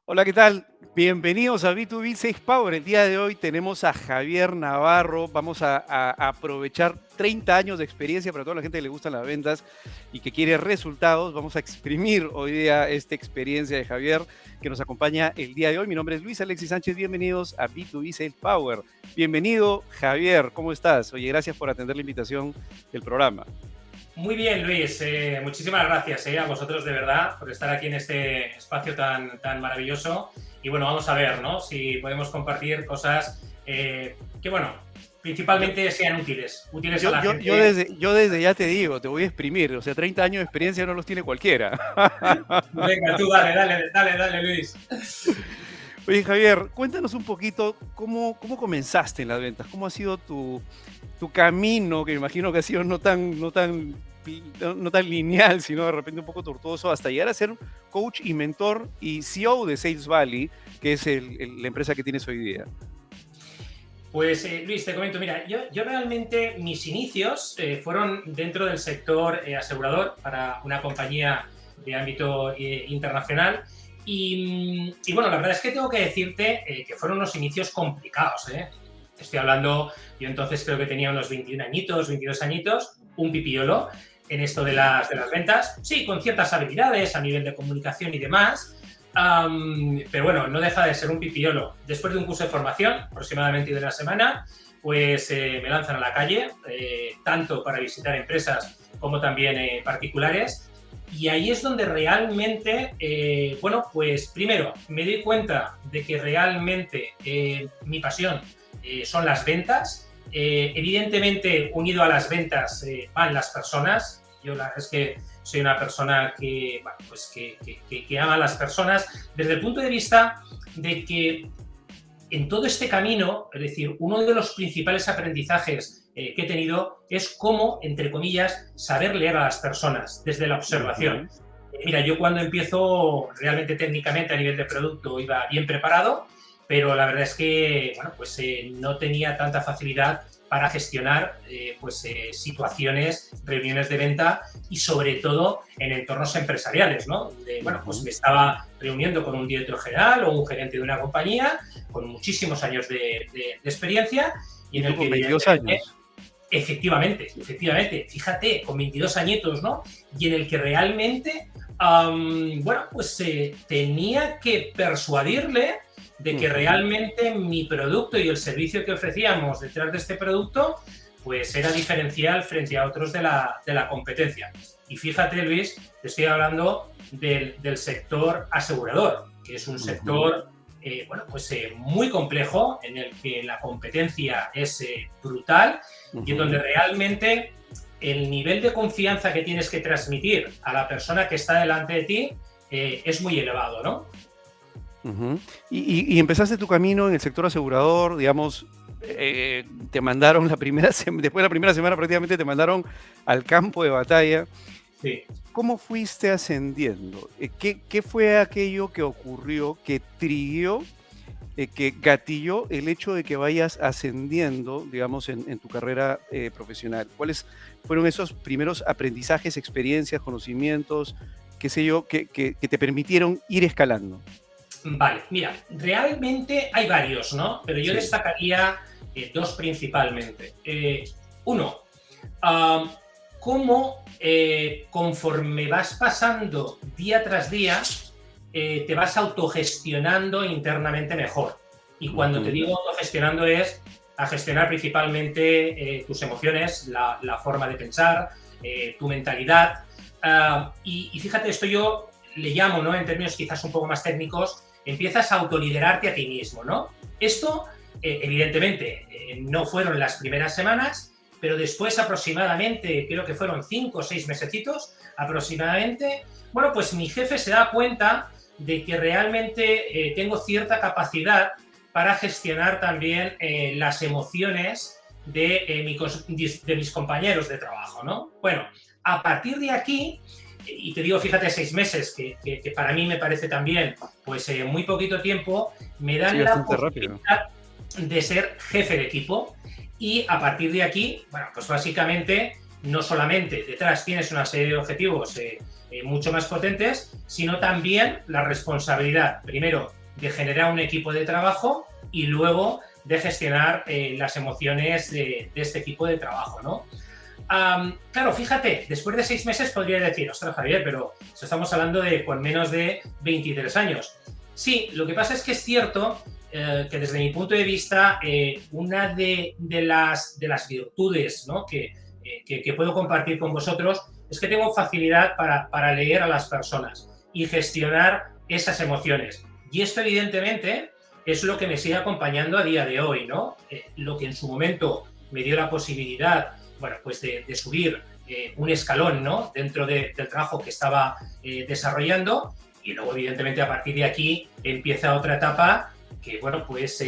Hola, ¿qué tal? Bienvenidos a B2B Sales Power. El día de hoy tenemos a Javier Navarro. Vamos a aprovechar 30 años de experiencia para toda la gente que le gustan las ventas y que quiere resultados. Vamos a exprimir hoy día esta experiencia de Javier que nos acompaña el día de hoy. Mi nombre es Luis Alexis Sánchez. Bienvenidos a B2B Sales Power. Bienvenido, Javier. ¿Cómo estás? Oye, gracias por atender la invitación del programa. Muy bien, Luis. Muchísimas gracias a vosotros de verdad por estar aquí en este espacio tan maravilloso. Y bueno, vamos a ver, ¿no? Si podemos compartir cosas que, bueno, principalmente sean útiles a la gente. Yo desde ya te digo, te voy a exprimir. O sea, 30 años de experiencia no los tiene cualquiera. Venga, tú dale, Luis. Oye, Javier, cuéntanos un poquito cómo comenzaste en las ventas, cómo ha sido tu camino, que me imagino que ha sido no tan lineal, sino de repente un poco tortuoso, hasta llegar a ser coach y mentor y CEO de Sales Valley, que es la empresa que tienes hoy día. Pues Luis, te comento, mira, yo realmente mis inicios fueron dentro del sector asegurador para una compañía de ámbito internacional. Y bueno, la verdad es que tengo que decirte que fueron unos inicios complicados, ¿eh? Estoy hablando, yo entonces creo que tenía unos 21 añitos, 22 añitos, un pipiolo en esto de las ventas. Sí, con ciertas habilidades a nivel de comunicación y demás, pero bueno, no deja de ser un pipiolo. Después de un curso de formación, aproximadamente de una semana, pues me lanzan a la calle, tanto para visitar empresas como también particulares. Y ahí es donde realmente, bueno, pues primero me di cuenta de que realmente mi pasión son las ventas. Evidentemente, unido a las ventas van las personas. Yo la verdad es que soy una persona que, bueno, pues que ama a las personas desde el punto de vista de que en todo este camino, es decir, uno de los principales aprendizajes que he tenido es cómo, entre comillas, saber leer a las personas desde la observación. Mira, yo cuando empiezo realmente técnicamente a nivel de producto iba bien preparado, pero la verdad es que, bueno, pues no tenía tanta facilidad para gestionar situaciones, reuniones de venta y sobre todo en entornos empresariales, ¿no? Bueno, pues me estaba reuniendo con un director general o un gerente de una compañía con muchísimos años de experiencia y en el que 22 años. Efectivamente, fíjate, con 22 añitos, ¿no? Y en el que realmente, bueno, pues tenía que persuadirle de que realmente mi producto y el servicio que ofrecíamos detrás de este producto, pues era diferencial frente a otros de la competencia. Y fíjate, Luis, te estoy hablando del sector asegurador, que es un sector bueno, pues muy complejo, en el que la competencia es brutal y en donde realmente el nivel de confianza que tienes que transmitir a la persona que está delante de ti es muy elevado, ¿no? Y empezaste tu camino en el sector asegurador, digamos, te mandaron después de la primera semana prácticamente te mandaron al campo de batalla. Sí. ¿Cómo fuiste ascendiendo? ¿Qué fue aquello que ocurrió, que triguió, que gatilló el hecho de que vayas ascendiendo, digamos, en tu carrera profesional? ¿Cuáles fueron esos primeros aprendizajes, experiencias, conocimientos, qué sé yo, que te permitieron ir escalando? Vale, mira, realmente hay varios, ¿no? Pero yo destacaría dos principalmente. Uno, cómo conforme vas pasando día tras día, te vas autogestionando internamente mejor. Y cuando te digo autogestionando es a gestionar principalmente tus emociones, la forma de pensar, tu mentalidad. Y fíjate, esto yo le llamo, ¿no? En términos quizás un poco más técnicos, empiezas a autoliderarte a ti mismo, ¿no? Esto, evidentemente, no fueron las primeras semanas, pero después aproximadamente, creo que fueron 5 o 6 mesecitos aproximadamente, bueno, pues mi jefe se da cuenta de que realmente tengo cierta capacidad para gestionar también las emociones de mis compañeros de trabajo, ¿no? Bueno, a partir de aquí, y te digo, fíjate, 6 meses, que para mí me parece también pues muy poquito tiempo, me dan la posibilidad de ser jefe de equipo. Y a partir de aquí, bueno, pues básicamente no solamente detrás tienes una serie de objetivos mucho más potentes, sino también la responsabilidad, primero, de generar un equipo de trabajo y luego de gestionar las emociones de este equipo de trabajo, ¿no? Claro, fíjate, después de 6 meses podría decir, ostras, Javier, pero estamos hablando de con menos de 23 años. Sí, lo que pasa es que es cierto que desde mi punto de vista, una de las virtudes, ¿no?, que puedo compartir con vosotros es que tengo facilidad para leer a las personas y gestionar esas emociones. Y esto, evidentemente, es lo que me sigue acompañando a día de hoy, ¿no? Lo que en su momento me dio la posibilidad, bueno, pues de subir un escalón, ¿no?, dentro del trabajo que estaba desarrollando, y luego, evidentemente, a partir de aquí empieza otra etapa que, bueno, pues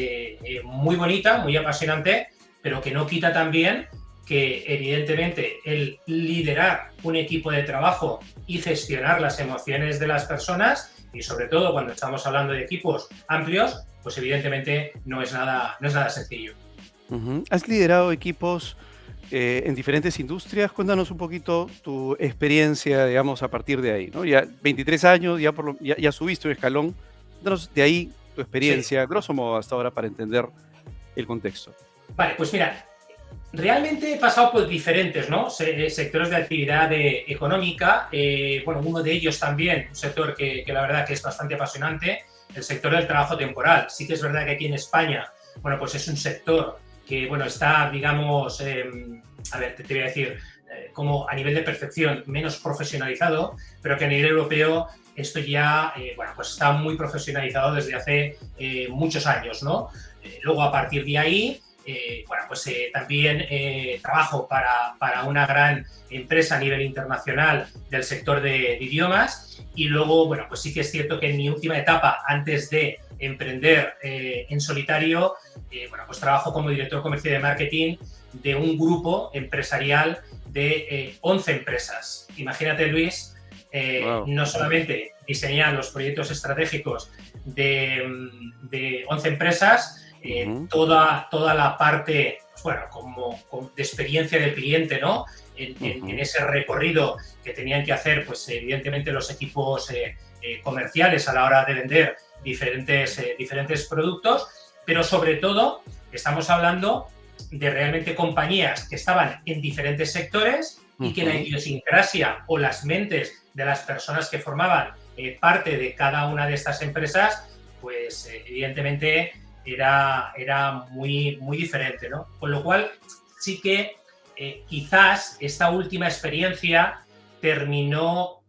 muy bonita, muy apasionante, pero que no quita también que, evidentemente, el liderar un equipo de trabajo y gestionar las emociones de las personas, y sobre todo cuando estamos hablando de equipos amplios, pues evidentemente no es nada sencillo. ¿Has liderado equipos en diferentes industrias? Cuéntanos un poquito tu experiencia, digamos, a partir de ahí, ¿no? Ya 23 años, ya subiste un escalón. Cuéntanos de ahí tu Sí. experiencia, grosso modo, hasta ahora, para entender el contexto. Vale, pues mira, realmente he pasado por diferentes, ¿no?, sectores de actividad económica. Bueno, uno de ellos también, un sector que la verdad que es bastante apasionante, el sector del trabajo temporal. Sí que es verdad que aquí en España, bueno, pues es un sector que, bueno, está, digamos, a ver, te voy a decir, como a nivel de percepción menos profesionalizado, pero que a nivel europeo esto ya, bueno, pues está muy profesionalizado desde hace muchos años, ¿no? Luego, a partir de ahí, bueno, pues también trabajo para una gran empresa a nivel internacional del sector de idiomas, y luego, bueno, pues sí que es cierto que en mi última etapa, antes de emprender en solitario, bueno, pues trabajo como director comercial de marketing de un grupo empresarial de 11 empresas. Imagínate, Luis, Wow. no solamente diseñar los proyectos estratégicos de 11 empresas, toda la parte, pues bueno, como de experiencia del cliente, ¿no?, en ese recorrido que tenían que hacer, pues evidentemente los equipos comerciales a la hora de vender diferentes productos, pero sobre todo estamos hablando de realmente compañías que estaban en diferentes sectores y que la idiosincrasia o las mentes de las personas que formaban parte de cada una de estas empresas, pues evidentemente era muy diferente, ¿no? Con lo cual sí que quizás esta última experiencia terminó,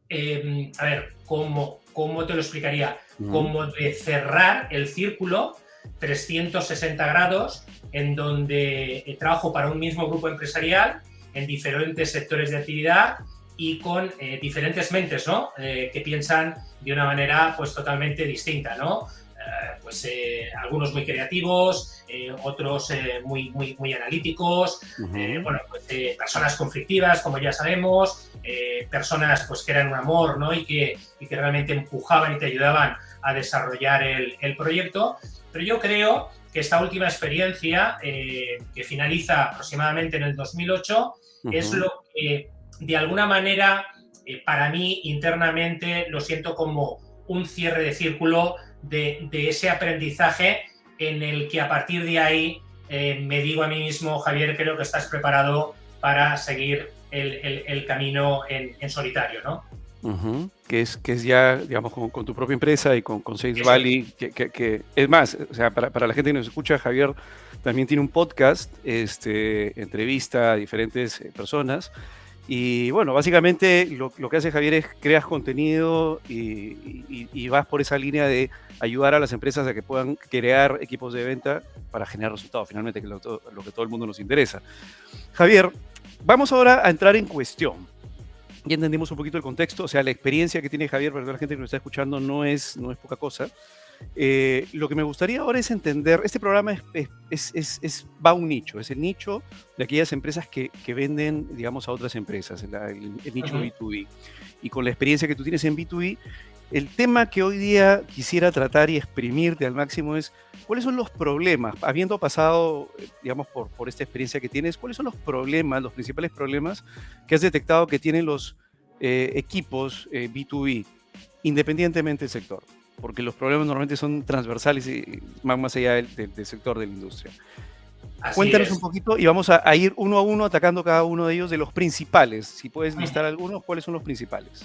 a ver, ¿cómo te lo explicaría? Como de cerrar el círculo 360 grados en donde trabajo para un mismo grupo empresarial en diferentes sectores de actividad y con diferentes mentes, ¿no?, que piensan de una manera pues totalmente distinta, ¿no? Pues algunos muy creativos, otros muy analíticos, bueno, pues, personas conflictivas, como ya sabemos, personas pues que eran un amor, ¿no?, y que realmente empujaban y te ayudaban a desarrollar el proyecto. Pero yo creo que esta última experiencia, que finaliza aproximadamente en el 2008, es lo que de alguna manera para mí internamente lo siento como un cierre de círculo de ese aprendizaje en el que a partir de ahí me digo a mí mismo, Javier, creo que estás preparado para seguir el camino en solitario, ¿no? Que es ya, digamos, con tu propia empresa y con Sales Eso Valley, que es más, o sea, para la gente que nos escucha, Javier también tiene un podcast, entrevista a diferentes personas. Y bueno, básicamente lo que hace Javier es creas contenido y vas por esa línea de ayudar a las empresas a que puedan crear equipos de venta para generar resultados, finalmente, que es lo que todo el mundo nos interesa. Javier, vamos ahora a entrar en cuestión. Ya entendimos un poquito el contexto, o sea, la experiencia que tiene Javier, para toda la gente que nos está escuchando, no es poca cosa. Lo que me gustaría ahora es entender, este programa va a un nicho, es el nicho de aquellas empresas que venden, digamos, a otras empresas, el nicho B2B. Y con la experiencia que tú tienes en B2B, El tema que hoy día quisiera tratar y exprimirte al máximo es cuáles son los problemas, habiendo pasado, digamos, por esta experiencia que tienes, cuáles son los problemas, los principales problemas que has detectado que tienen los equipos B2B, independientemente del sector, porque los problemas normalmente son transversales y más allá del sector de la industria. Así Cuéntanos un es. poquito y vamos a ir uno a uno atacando cada uno de ellos de los principales. Si puedes listar algunos, ¿cuáles son los principales?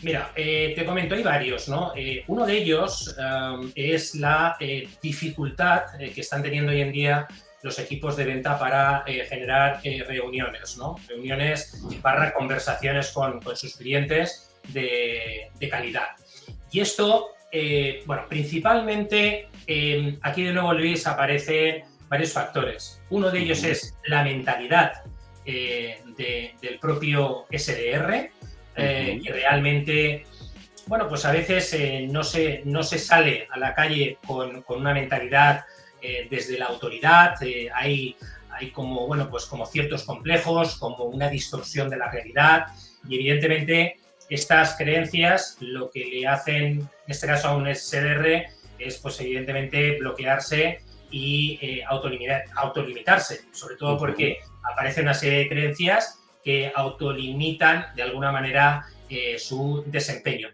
Mira, te comento, hay varios, ¿no? Uno de ellos es la dificultad que están teniendo hoy en día los equipos de venta para generar reuniones, ¿no? Reuniones barra conversaciones con sus clientes de calidad. Y esto, bueno, principalmente aquí de nuevo, Luis, aparecen varios factores. Uno de ellos es la mentalidad del propio SDR, que realmente, bueno, pues a veces no se sale a la calle con una mentalidad desde la autoridad, hay como, bueno, pues como ciertos complejos, como una distorsión de la realidad y evidentemente estas creencias lo que le hacen, en este caso a un SDR, es pues evidentemente bloquearse y autolimitarse, sobre todo porque aparecen una serie de creencias que autolimitan de alguna manera su desempeño.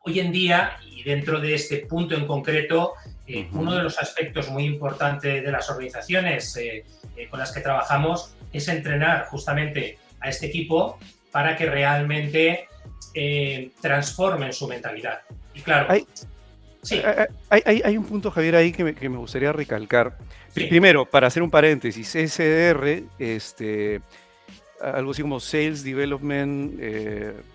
Hoy en día, y dentro de este punto en concreto, uno de los aspectos muy importantes de las organizaciones con las que trabajamos es entrenar justamente a este equipo para que realmente transformen su mentalidad. Y claro, sí. Hay un punto, Javier, ahí que me gustaría recalcar. Sí. Primero, para hacer un paréntesis, SDR, algo así como Sales Development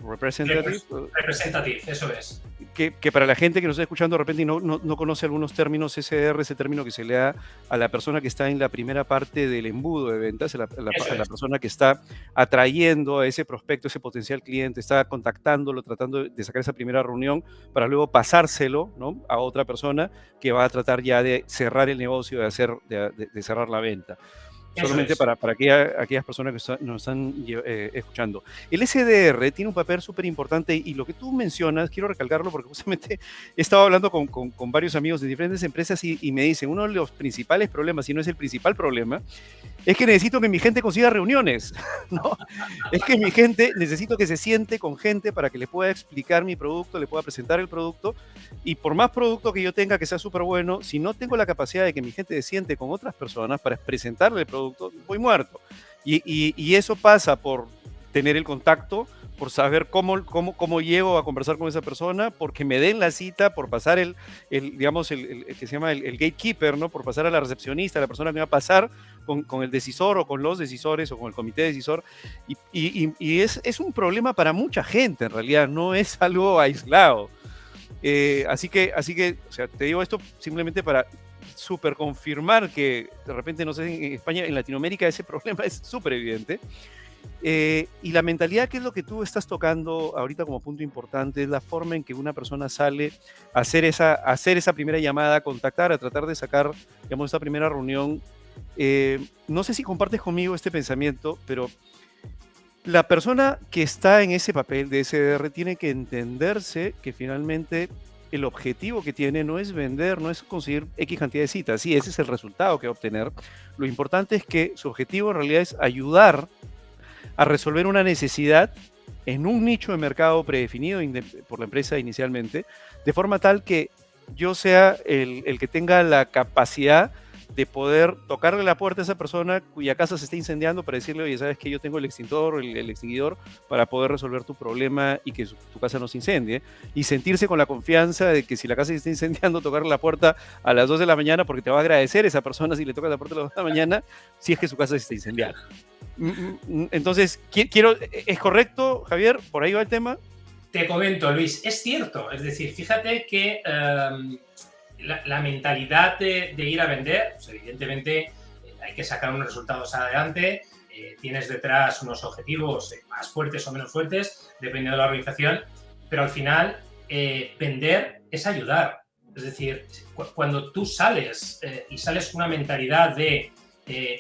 Representative. Representative, eso es. Que para la gente que nos está escuchando de repente no conoce algunos términos, SDR, ese término que se le da a la persona que está en la primera parte del embudo de ventas, a la persona que está atrayendo a ese prospecto, ese potencial cliente, está contactándolo, tratando de sacar esa primera reunión para luego pasárselo, ¿no?, a otra persona que va a tratar ya de cerrar el negocio, de cerrar la venta. Solamente para aquellas personas que nos están escuchando. El SDR tiene un papel súper importante y lo que tú mencionas, quiero recalcarlo porque justamente he estado hablando con varios amigos de diferentes empresas y me dicen, uno de los principales problemas, si no es el principal problema, es que necesito que mi gente consiga reuniones, ¿no? Es que mi gente, necesito que se siente con gente para que le pueda explicar mi producto, le pueda presentar el producto, y por más producto que yo tenga que sea súper bueno, si no tengo la capacidad de que mi gente se siente con otras personas para presentarle el producto, voy muerto. Y eso pasa por tener el contacto, por saber cómo llego a conversar con esa persona, porque me den la cita, por pasar digamos, el que se llama el gatekeeper, ¿no? Por pasar a la recepcionista, la persona que va a pasar con el decisor o con los decisores o con el comité decisor. Y es un problema para mucha gente, en realidad, no es algo aislado. Así que, o sea, te digo esto simplemente para súper confirmar que de repente, no sé, en España, en Latinoamérica ese problema es súper evidente. Y la mentalidad, que es lo que tú estás tocando ahorita como punto importante, es la forma en que una persona sale a hacer esa primera llamada, a contactar, a tratar de sacar, digamos, esta primera reunión. No sé si compartes conmigo este pensamiento, pero la persona que está en ese papel de SDR tiene que entenderse que finalmente el objetivo que tiene no es vender, no es conseguir X cantidad de citas. Sí, ese es el resultado que va a obtener. Lo importante es que su objetivo en realidad es ayudar a resolver una necesidad en un nicho de mercado predefinido por la empresa inicialmente, de forma tal que yo sea el que tenga la capacidad de poder tocarle la puerta a esa persona cuya casa se está incendiando para decirle, oye, sabes que yo tengo el extintor, el extinguidor para poder resolver tu problema y que tu casa no se incendie, y sentirse con la confianza de que si la casa se está incendiando, tocarle la puerta a las 2 de la mañana, porque te va a agradecer esa persona si le tocas la puerta a las 2 de la mañana, si es que su casa se está incendiando. Entonces, ¿es correcto, Javier? ¿Por ahí va el tema? Te comento, Luis, es cierto. Es decir, fíjate que la mentalidad de ir a vender, pues evidentemente hay que sacar unos resultados adelante, tienes detrás unos objetivos más fuertes o menos fuertes, dependiendo de la organización, pero al final vender es ayudar. Es decir, cuando tú sales y sales con una mentalidad de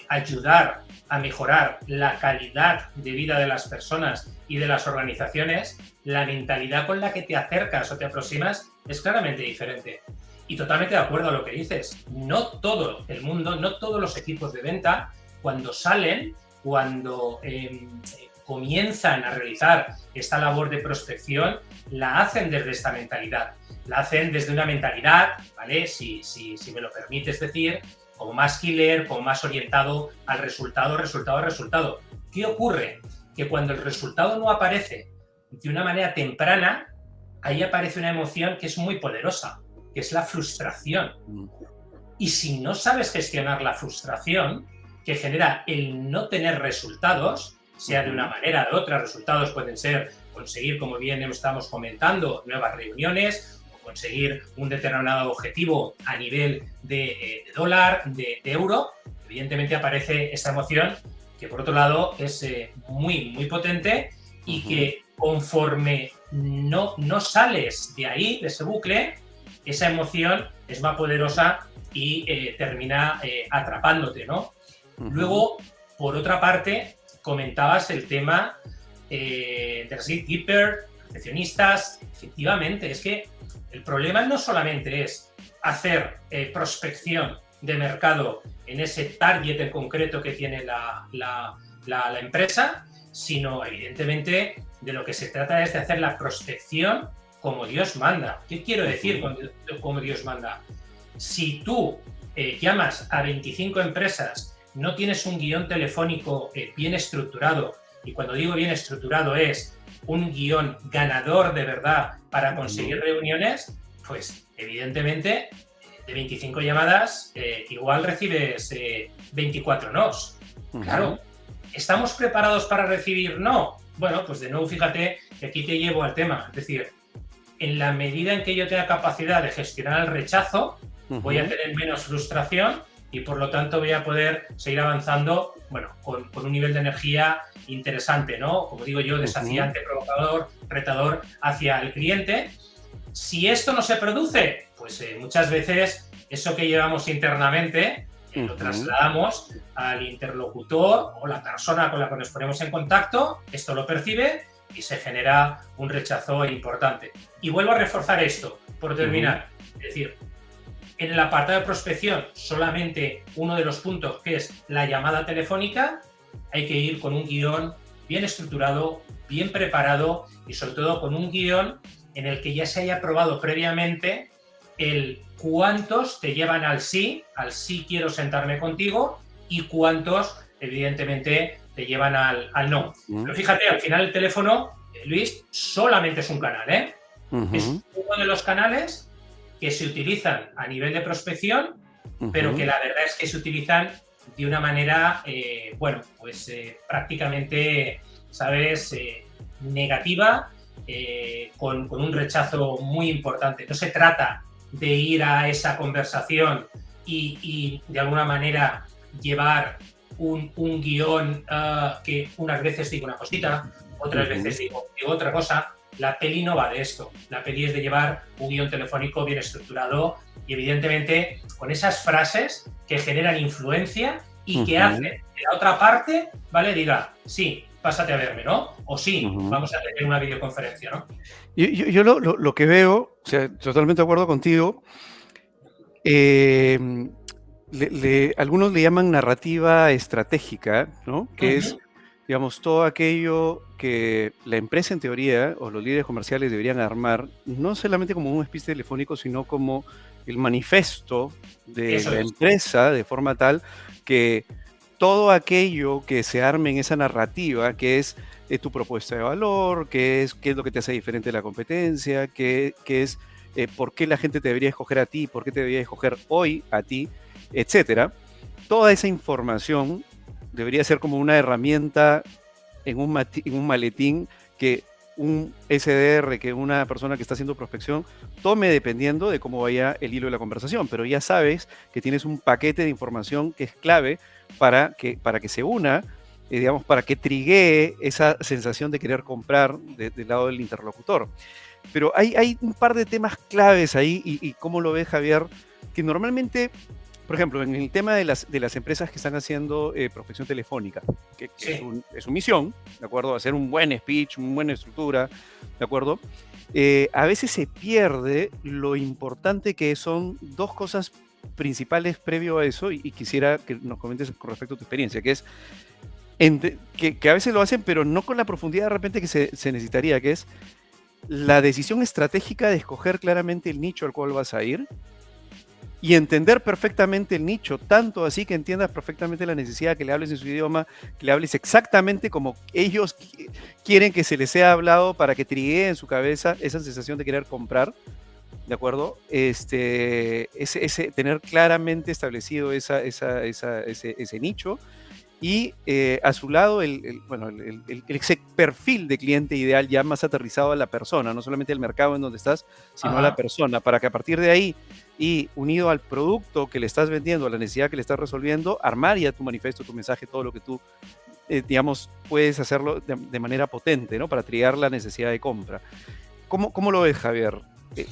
ayudar a mejorar la calidad de vida de las personas y de las organizaciones, la mentalidad con la que te acercas o te aproximas es claramente diferente. Y totalmente de acuerdo a lo que dices. No todo el mundo, no todos los equipos de venta, cuando salen, cuando comienzan a realizar esta labor de prospección, la hacen desde esta mentalidad. La hacen desde una mentalidad, ¿vale? Si me lo permites decir, como más killer, como más orientado al resultado. ¿Qué ocurre? Que cuando el resultado no aparece de una manera temprana, ahí aparece una emoción que es muy poderosa, que es la frustración. Y si no sabes gestionar la frustración que genera el no tener resultados, sea de una manera o de otra, resultados pueden ser conseguir, como bien estamos comentando, nuevas reuniones, conseguir un determinado objetivo a nivel de dólar, de euro, evidentemente aparece esta emoción que por otro lado es muy, muy potente y que conforme no sales de ahí, de ese bucle, esa emoción es más poderosa y termina atrapándote, ¿no? Luego, por otra parte, comentabas el tema de las gatekeeper, recepcionistas. Efectivamente, es que el problema no solamente es hacer prospección de mercado en ese target en concreto que tiene la empresa, sino evidentemente de lo que se trata es de hacer la prospección como Dios manda. ¿Qué quiero decir con como Dios manda? Si tú llamas a 25 empresas, no tienes un guión telefónico bien estructurado, y cuando digo bien estructurado es un guión ganador de verdad para conseguir reuniones, pues evidentemente de 25 llamadas igual recibes 24 nos. Claro, ¿estamos preparados para recibir no? Bueno, pues de nuevo fíjate que aquí te llevo al tema, es decir, en la medida en que yo tenga capacidad de gestionar el rechazo, voy a tener menos frustración y por lo tanto voy a poder seguir avanzando, bueno, con un nivel de energía interesante, ¿no? Como digo yo, desafiante, provocador, retador hacia el cliente. Si esto no se produce, pues muchas veces eso que llevamos internamente lo trasladamos al interlocutor o la persona con la que nos ponemos en contacto, esto lo percibe y se genera un rechazo importante. Y vuelvo a reforzar esto, por terminar. Es decir, en el apartado de prospección, solamente uno de los puntos, que es la llamada telefónica, hay que ir con un guión bien estructurado, bien preparado y sobre todo con un guión en el que ya se haya probado previamente el cuántos te llevan al sí quiero sentarme contigo, y cuántos, evidentemente, te llevan al no. Pero fíjate, al final el teléfono, Luis, solamente es un canal, ¿eh? Es uno de los canales que se utilizan a nivel de prospección, pero que la verdad es que se utilizan de una manera, bueno, pues prácticamente, ¿sabes?, negativa, con un rechazo muy importante. No se trata de ir a esa conversación y de alguna manera llevar un guión que unas veces digo una cosita, otras veces digo otra cosa. La peli no va de esto. La peli es de llevar un guión telefónico bien estructurado y evidentemente con esas frases que generan influencia y que hacen que la otra parte, ¿vale?, diga, sí, pásate a verme, ¿no? O sí, vamos a tener una videoconferencia, ¿no? Yo lo que veo, o sea, totalmente de acuerdo contigo, algunos le llaman narrativa estratégica, ¿no? Que es, digamos, todo aquello que la empresa en teoría o los líderes comerciales deberían armar, no solamente como un speech telefónico, sino como el manifiesto de la empresa, de forma tal que todo aquello que se arme en esa narrativa, que es tu propuesta de valor, qué es lo que te hace diferente de la competencia, qué es por qué la gente te debería escoger a ti, por qué te debería escoger hoy a ti, etcétera. Toda esa información debería ser como una herramienta en un maletín que un SDR, que una persona que está haciendo prospección tome dependiendo de cómo vaya el hilo de la conversación, pero ya sabes que tienes un paquete de información que es clave para que se una, digamos, para que triguee esa sensación de querer comprar del lado del interlocutor. Pero hay un par de temas claves ahí y cómo lo ves, Javier, que normalmente por ejemplo, en el tema de las empresas que están haciendo prospección telefónica, que Sí, es su misión, ¿de acuerdo? Hacer un buen speech, una buena estructura, ¿de acuerdo? A veces se pierde lo importante que son dos cosas principales previo a eso, y quisiera que nos comentes con respecto a tu experiencia, que es que a veces lo hacen, pero no con la profundidad de repente que se necesitaría, que es la decisión estratégica de escoger claramente el nicho al cual vas a ir y entender perfectamente el nicho, tanto así que entiendas perfectamente la necesidad, que le hables en su idioma, que le hables exactamente como ellos quieren que se les sea hablado para que triguee en su cabeza esa sensación de querer comprar, ¿de acuerdo? Tener claramente establecido ese nicho y a su lado ese perfil de cliente ideal ya más aterrizado a la persona, no solamente el mercado en donde estás, sino a la ajá. persona, para que a partir de ahí y unido al producto que le estás vendiendo, a la necesidad que le estás resolviendo, armar ya tu manifiesto, tu mensaje, todo lo que tú, digamos, puedes hacerlo de manera potente, ¿no? Para triar la necesidad de compra. ¿Cómo lo ves, Javier? ¿Qué?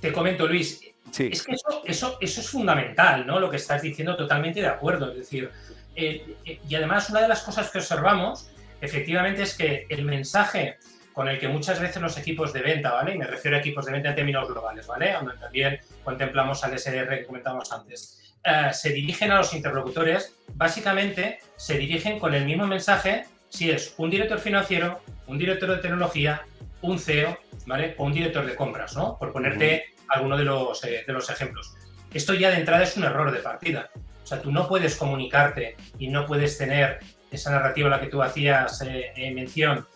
Te comento, Luis, Sí. es que eso es fundamental, ¿no? Lo que estás diciendo, totalmente de acuerdo. Es decir, y además una de las cosas que observamos, efectivamente, es que el mensaje con el que muchas veces los equipos de venta, ¿vale? Y me refiero a equipos de venta en términos globales, ¿vale? Donde también contemplamos al SDR que comentábamos antes. Se dirigen a los interlocutores, básicamente se dirigen con el mismo mensaje si es un director financiero, un director de tecnología, un CEO, ¿vale? O un director de compras, ¿no? Por ponerte alguno de los ejemplos. Esto ya de entrada es un error de partida. O sea, tú no puedes comunicarte y no puedes tener esa narrativa a la que tú hacías mención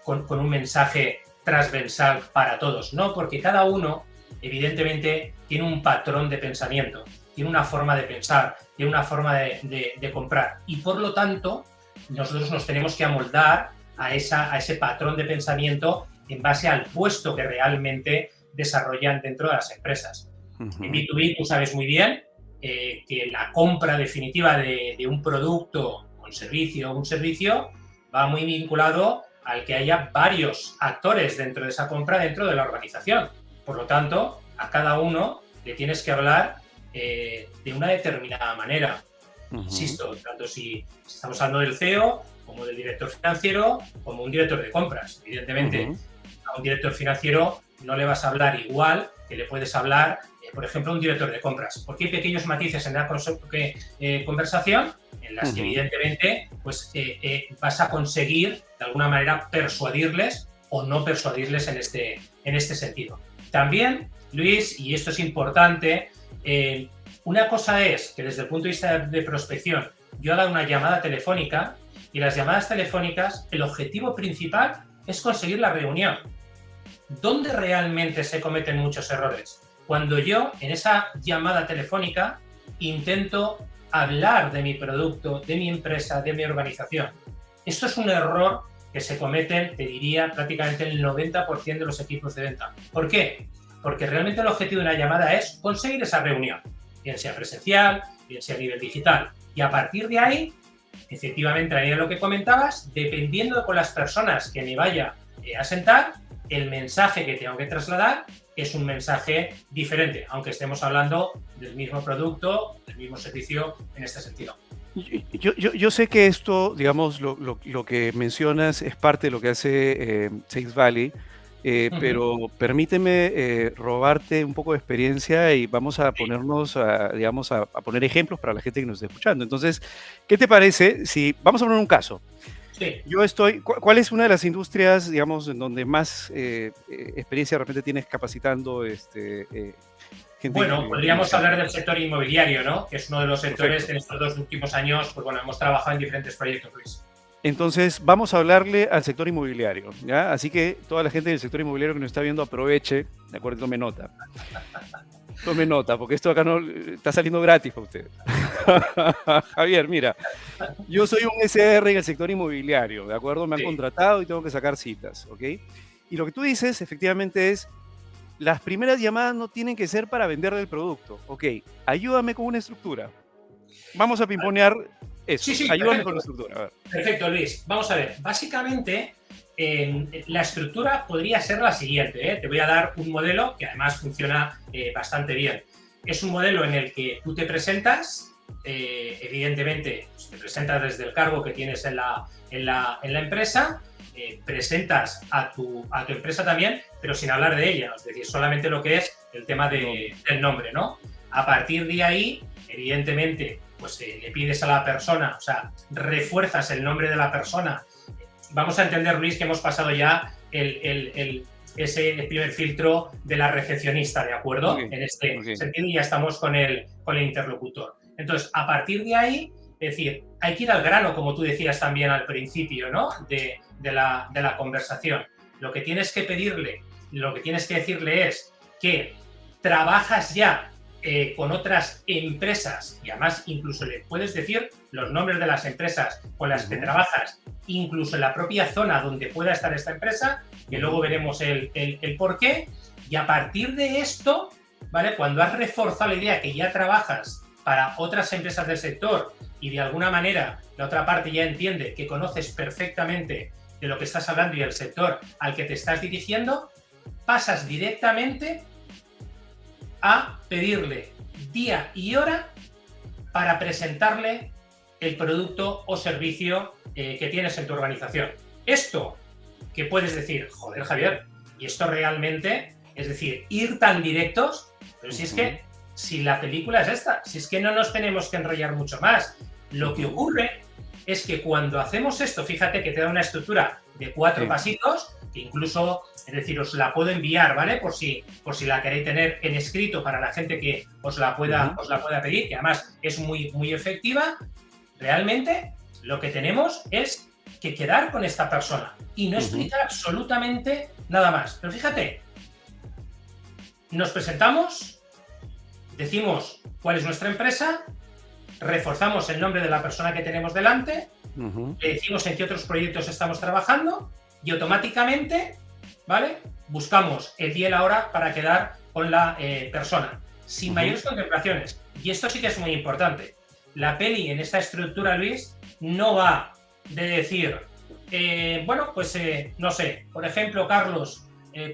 con un mensaje transversal para todos, ¿no? Porque cada uno, evidentemente, tiene un patrón de pensamiento, tiene una forma de pensar, tiene una forma de comprar. Y por lo tanto, nosotros nos tenemos que amoldar a ese patrón de pensamiento en base al puesto que realmente desarrollan dentro de las empresas. En B2B tú sabes muy bien que la compra definitiva de un producto o un servicio va muy vinculado al que haya varios actores dentro de esa compra dentro de la organización. Por lo tanto, a cada uno le tienes que hablar de una determinada manera. Insisto, tanto si estamos hablando del CEO, como del director financiero, como un director de compras. Evidentemente, a un director financiero no le vas a hablar igual que le puedes hablar, por ejemplo, a un director de compras, porque hay pequeños matices en la conversación en las que evidentemente pues, vas a conseguir de alguna manera persuadirles o no persuadirles en este sentido. También, Luis, y esto es importante, una cosa es que desde el punto de vista de prospección yo haga una llamada telefónica y las llamadas telefónicas, el objetivo principal es conseguir la reunión. ¿Dónde realmente se cometen muchos errores? Cuando yo, en esa llamada telefónica, intento hablar de mi producto, de mi empresa, de mi organización. Esto es un error que se cometen, te diría, prácticamente el 90% de los equipos de venta. ¿Por qué? Porque realmente el objetivo de una llamada es conseguir esa reunión, bien sea presencial, bien sea a nivel digital. Y a partir de ahí, efectivamente, a lo que comentabas, dependiendo de con las personas que me vaya a sentar, el mensaje que tengo que trasladar es un mensaje diferente, aunque estemos hablando del mismo producto, del mismo servicio en este sentido. Yo sé que esto, digamos, lo que mencionas es parte de lo que hace Sales Valley, pero permíteme robarte un poco de experiencia y vamos a ponernos, digamos, a poner ejemplos para la gente que nos está escuchando. Entonces, ¿qué te parece si vamos a poner un caso? Sí. ¿Cuál es una de las industrias, digamos, en donde más experiencia de repente tienes capacitando gente? Bueno, podríamos hablar del sector inmobiliario, ¿no? Que es uno de los sectores Perfecto. que en estos 2 últimos años, pues bueno, hemos trabajado en diferentes proyectos, Luis. Entonces, vamos a hablarle al sector inmobiliario, ¿ya? Así que toda la gente del sector inmobiliario que nos está viendo, aproveche, ¿de acuerdo? Tome nota. Tome nota, porque esto acá no está saliendo gratis para usted. Javier, mira, yo soy un SR en el sector inmobiliario, ¿de acuerdo? Me han Sí. contratado y tengo que sacar citas, ¿ok? Y lo que tú dices, efectivamente, es, las primeras llamadas no tienen que ser para venderle el producto, ¿ok? Ayúdame con una estructura. Vamos a pimponear Sí, eso. sí, Ayúdame con perfecto. la estructura. A ver. Perfecto, Luis. Vamos a ver. Básicamente, la estructura podría ser la siguiente, ¿eh? Te voy a dar un modelo que además funciona bastante bien. es un modelo en el que tú te presentas, evidentemente pues te presentas desde el cargo que tienes en la empresa, presentas a tu empresa también, pero sin hablar de ella, es decir, solamente lo que es el tema del nombre, ¿no? A partir de ahí, evidentemente, pues le pides a la persona, o sea, refuerzas el nombre de la persona. Vamos a entender, Luis, que hemos pasado ya ese primer filtro de la recepcionista, ¿de acuerdo? Okay, en este sentido, y ya estamos con el interlocutor. Entonces, a partir de ahí, es decir, hay que ir al grano, como tú decías también al principio, ¿no? De la conversación. Lo que tienes que pedirle, lo que tienes que decirle es que trabajas ya con otras empresas, y además incluso le puedes decir los nombres de las empresas con las que trabajas, incluso en la propia zona donde pueda estar esta empresa, que luego veremos el por qué, y a partir de esto, ¿vale? Cuando has reforzado la idea que ya trabajas para otras empresas del sector y de alguna manera la otra parte ya entiende que conoces perfectamente de lo que estás hablando y el sector al que te estás dirigiendo, pasas directamente a pedirle día y hora para presentarle el producto o servicio que tienes en tu organización. Esto que puedes decir, joder, Javier, y esto realmente, es decir, ir tan directos, pero si es que, si la película es esta, si es que no nos tenemos que enrollar mucho más. Lo que ocurre es que cuando hacemos esto, fíjate que te da una estructura de 4 pasitos, que incluso, es decir, os la puedo enviar, ¿vale? Por si la queréis tener en escrito para la gente que os la pueda pedir, que además es muy, muy efectiva. Realmente lo que tenemos es que quedar con esta persona y no explicar absolutamente nada más. Pero fíjate, nos presentamos, decimos cuál es nuestra empresa, reforzamos el nombre de la persona que tenemos delante, le decimos en qué otros proyectos estamos trabajando y automáticamente, ¿vale? Buscamos el día y la hora para quedar con la persona, sin mayores contemplaciones. Y esto sí que es muy importante. La peli en esta estructura, Luis, no va de decir, bueno, pues no sé, por ejemplo, Carlos,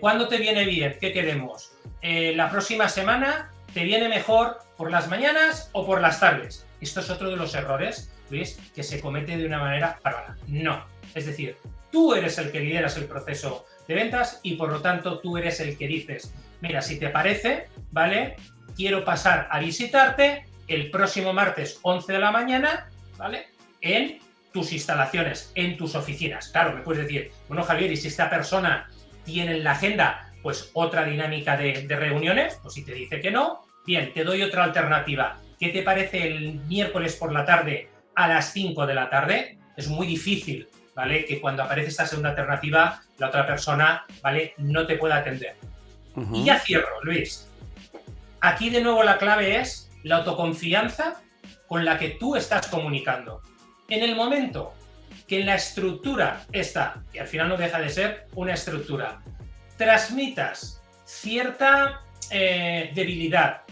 ¿cuándo te viene bien? ¿Qué queremos? La próxima semana, ¿te viene mejor por las mañanas o por las tardes? Esto es otro de los errores, Luis, que se comete de una manera bárbara. No. Es decir, tú eres el que lideras el proceso de ventas y por lo tanto tú eres el que dices, mira, si te parece, ¿vale? Quiero pasar a visitarte el próximo martes 11 de la mañana, ¿vale? En tus instalaciones, en tus oficinas. Claro, me puedes decir, bueno, Javier, ¿y si esta persona tiene en la agenda pues otra dinámica de reuniones? Pues si te dice que no, bien, te doy otra alternativa. ¿Qué te parece el miércoles por la tarde a las 5 de la tarde? Es muy difícil, ¿vale? Que cuando aparece esta segunda alternativa, la otra persona, ¿vale? No te pueda atender. Y ya cierro, Luis. Aquí de nuevo la clave es la autoconfianza con la que tú estás comunicando. En el momento que en la estructura esta, que al final no deja de ser una estructura, transmitas cierta debilidad,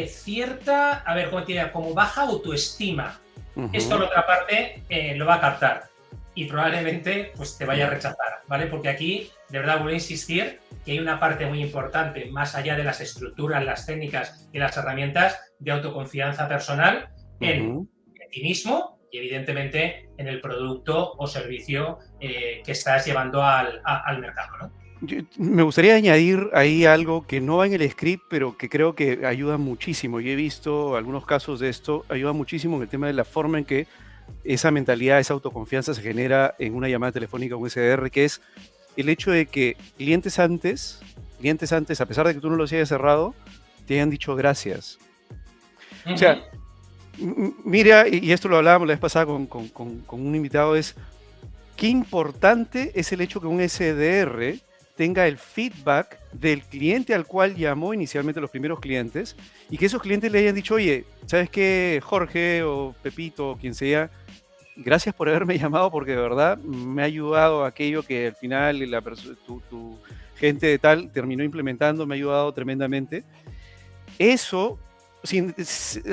cierta, a ver, ¿cómo te diría? Como baja autoestima. Esto la otra parte lo va a captar y probablemente pues te vaya a rechazar, ¿vale? Porque aquí, de verdad, voy a insistir que hay una parte muy importante, más allá de las estructuras, las técnicas y las herramientas de autoconfianza personal en ti mismo y evidentemente en el producto o servicio que estás llevando al mercado, ¿no? Me gustaría añadir ahí algo que no va en el script, pero que creo que ayuda muchísimo. Yo he visto algunos casos de esto, ayuda muchísimo en el tema de la forma en que esa mentalidad, esa autoconfianza se genera en una llamada telefónica, un SDR, que es el hecho de que clientes antes, a pesar de que tú no los hayas cerrado, te hayan dicho gracias. O sea, mira, y esto lo hablábamos la vez pasada con un invitado, es qué importante es el hecho que un SDR tenga el feedback del cliente al cual llamó inicialmente los primeros clientes y que esos clientes le hayan dicho, oye, ¿sabes qué, Jorge o Pepito o quien sea? Gracias por haberme llamado porque de verdad me ha ayudado aquello que al final tu gente de tal terminó implementando, me ha ayudado tremendamente. Eso,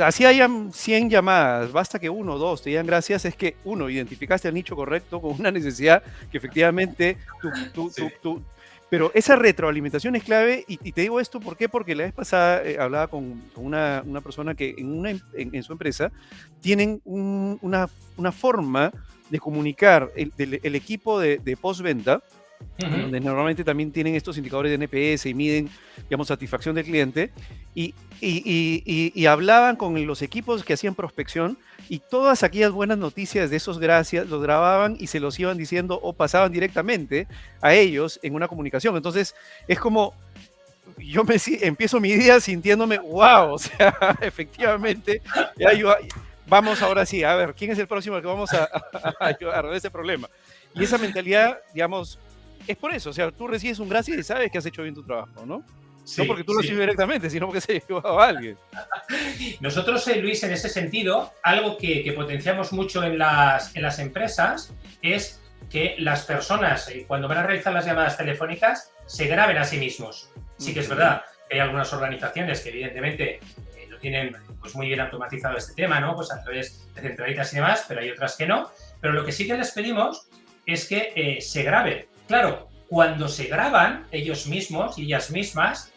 así hayan 100 llamadas, basta que 1 o 2 te digan gracias, es que uno, identificaste el nicho correcto con una necesidad que efectivamente Pero esa retroalimentación es clave y te digo esto, ¿por qué? Porque la vez pasada hablaba con una persona que en su empresa tienen una forma de comunicar el equipo de postventa, donde normalmente también tienen estos indicadores de NPS y miden, digamos, satisfacción del cliente, y hablaban con los equipos que hacían prospección y todas aquellas buenas noticias de esos gracias los grababan y se los iban diciendo o pasaban directamente a ellos en una comunicación. Entonces, es como, empiezo mi día sintiéndome, wow, o sea, efectivamente, vamos ahora sí, a ver, ¿quién es el próximo que vamos a arreglar ese problema? Y esa mentalidad, digamos, es por eso, o sea, tú recibes un gracias y sabes que has hecho bien tu trabajo, ¿no? Sí, no porque tú lo recibes directamente, sino porque se ha llevado a alguien. Nosotros, Luis, en ese sentido, algo que potenciamos mucho en las empresas es que las personas, cuando van a realizar las llamadas telefónicas, se graben a sí mismos. Sí que es verdad que hay algunas organizaciones que evidentemente lo tienen pues muy bien automatizado este tema, ¿no? Pues a través de centralitas y demás, pero hay otras que no. Pero lo que sí que les pedimos es que se graben. Claro, cuando se graban ellos mismos y ellas mismas,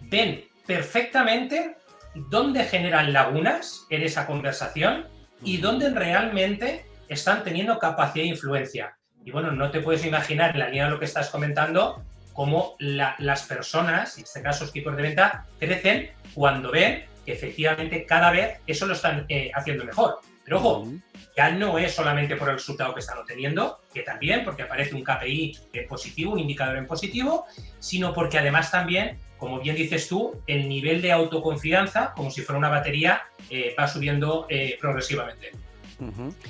ven perfectamente dónde generan lagunas en esa conversación y dónde realmente están teniendo capacidad de influencia. Y bueno, no te puedes imaginar, en la línea de lo que estás comentando, cómo las personas, en este caso los equipos de venta, crecen cuando ven que efectivamente cada vez eso lo están haciendo mejor. Pero ojo, ya no es solamente por el resultado que están obteniendo, que también, porque aparece un KPI en positivo, un indicador en positivo, sino porque además también, como bien dices tú, el nivel de autoconfianza, como si fuera una batería, va subiendo progresivamente.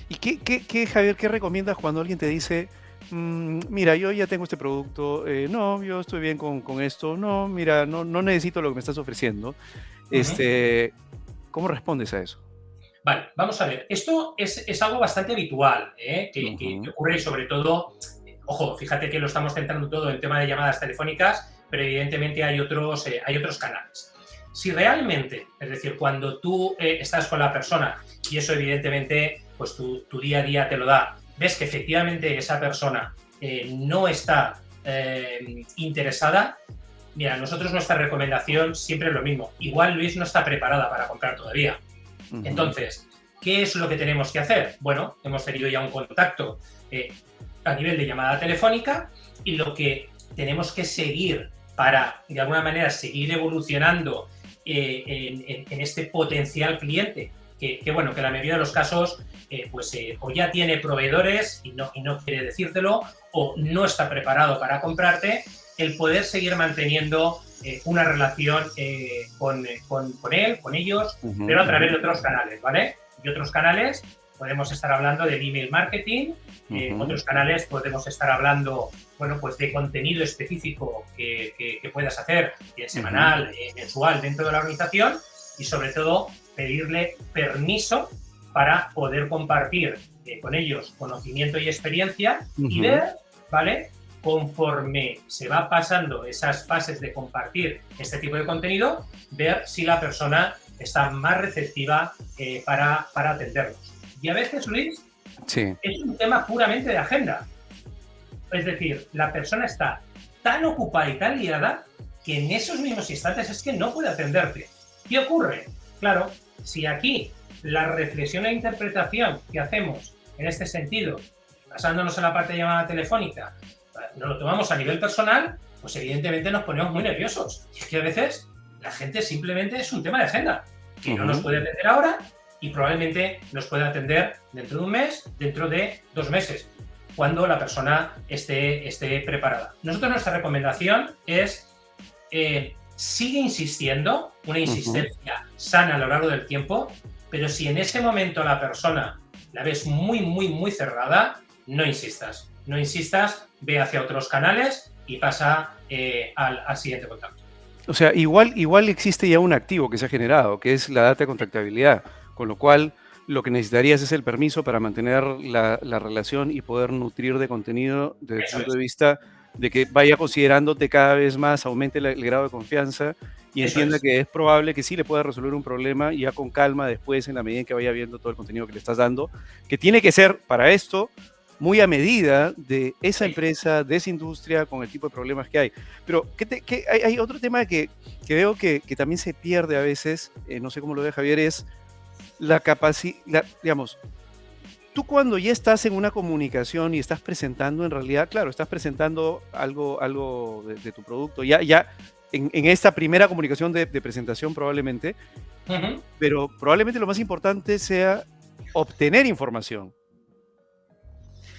¿Y Javier, qué recomiendas cuando alguien te dice, mira, yo ya tengo este producto, no, yo estoy bien con esto, no, mira, no necesito lo que me estás ofreciendo? ¿Cómo respondes a eso? Vale, vamos a ver. Esto es algo bastante habitual, que ocurre y sobre todo, ojo, fíjate que lo estamos centrando todo en el tema de llamadas telefónicas, pero evidentemente hay otros canales. Si realmente, es decir, cuando tú estás con la persona y eso evidentemente, pues tu día a día te lo da, ves que efectivamente esa persona no está interesada, mira, nosotros nuestra recomendación siempre es lo mismo. Igual Luis no está preparada para comprar todavía. Entonces, ¿qué es lo que tenemos que hacer? Bueno, hemos tenido ya un contacto a nivel de llamada telefónica y lo que tenemos que seguir para, de alguna manera, seguir evolucionando en este potencial cliente, que bueno, que en la mayoría de los casos o ya tiene proveedores y no quiere decírtelo, o no está preparado para comprarte, el poder seguir manteniendo una relación con él, con ellos, pero a través de otros canales, ¿vale? Y otros canales podemos estar hablando de email marketing, otros canales podemos estar hablando, bueno, pues de contenido específico que puedas hacer semanal, mensual dentro de la organización y sobre todo pedirle permiso para poder compartir con ellos conocimiento y experiencia y ver, ¿vale?, conforme se va pasando esas fases de compartir este tipo de contenido, ver si la persona está más receptiva para atenderlos. Y a veces, Luis, es un tema puramente de agenda. Es decir, la persona está tan ocupada y tan liada que en esos mismos instantes es que no puede atenderte. ¿Qué ocurre? Claro, si aquí la reflexión e interpretación que hacemos en este sentido, basándonos en la parte de llamada telefónica, nos lo tomamos a nivel personal, pues evidentemente nos ponemos muy nerviosos. Y es que a veces la gente simplemente es un tema de agenda, que no nos puede atender ahora y probablemente nos pueda atender dentro de un mes, dentro de 2 meses, cuando la persona esté preparada. Nosotros nuestra recomendación es sigue insistiendo, una insistencia sana a lo largo del tiempo, pero si en ese momento la persona la ves muy, muy, muy cerrada, no insistas. No insistas, ve hacia otros canales y pasa al siguiente contacto. O sea, igual existe ya un activo que se ha generado, que es la data de contactabilidad, con lo cual lo que necesitarías es el permiso para mantener la relación y poder nutrir de contenido desde el punto de vista de que vaya considerándote cada vez más, aumente el grado de confianza y entienda que es probable que sí le pueda resolver un problema y ya con calma después, en la medida en que vaya viendo todo el contenido que le estás dando, que tiene que ser para esto muy a medida de esa Sí. empresa, de esa industria, con el tipo de problemas que hay. Pero hay otro tema que veo que también se pierde a veces, no sé cómo lo ve Javier, es la capacidad, digamos, tú cuando ya estás en una comunicación y estás presentando, en realidad, claro, estás presentando algo de tu producto, ya en esta primera comunicación de presentación probablemente, Ujú. pero probablemente lo más importante sea obtener información,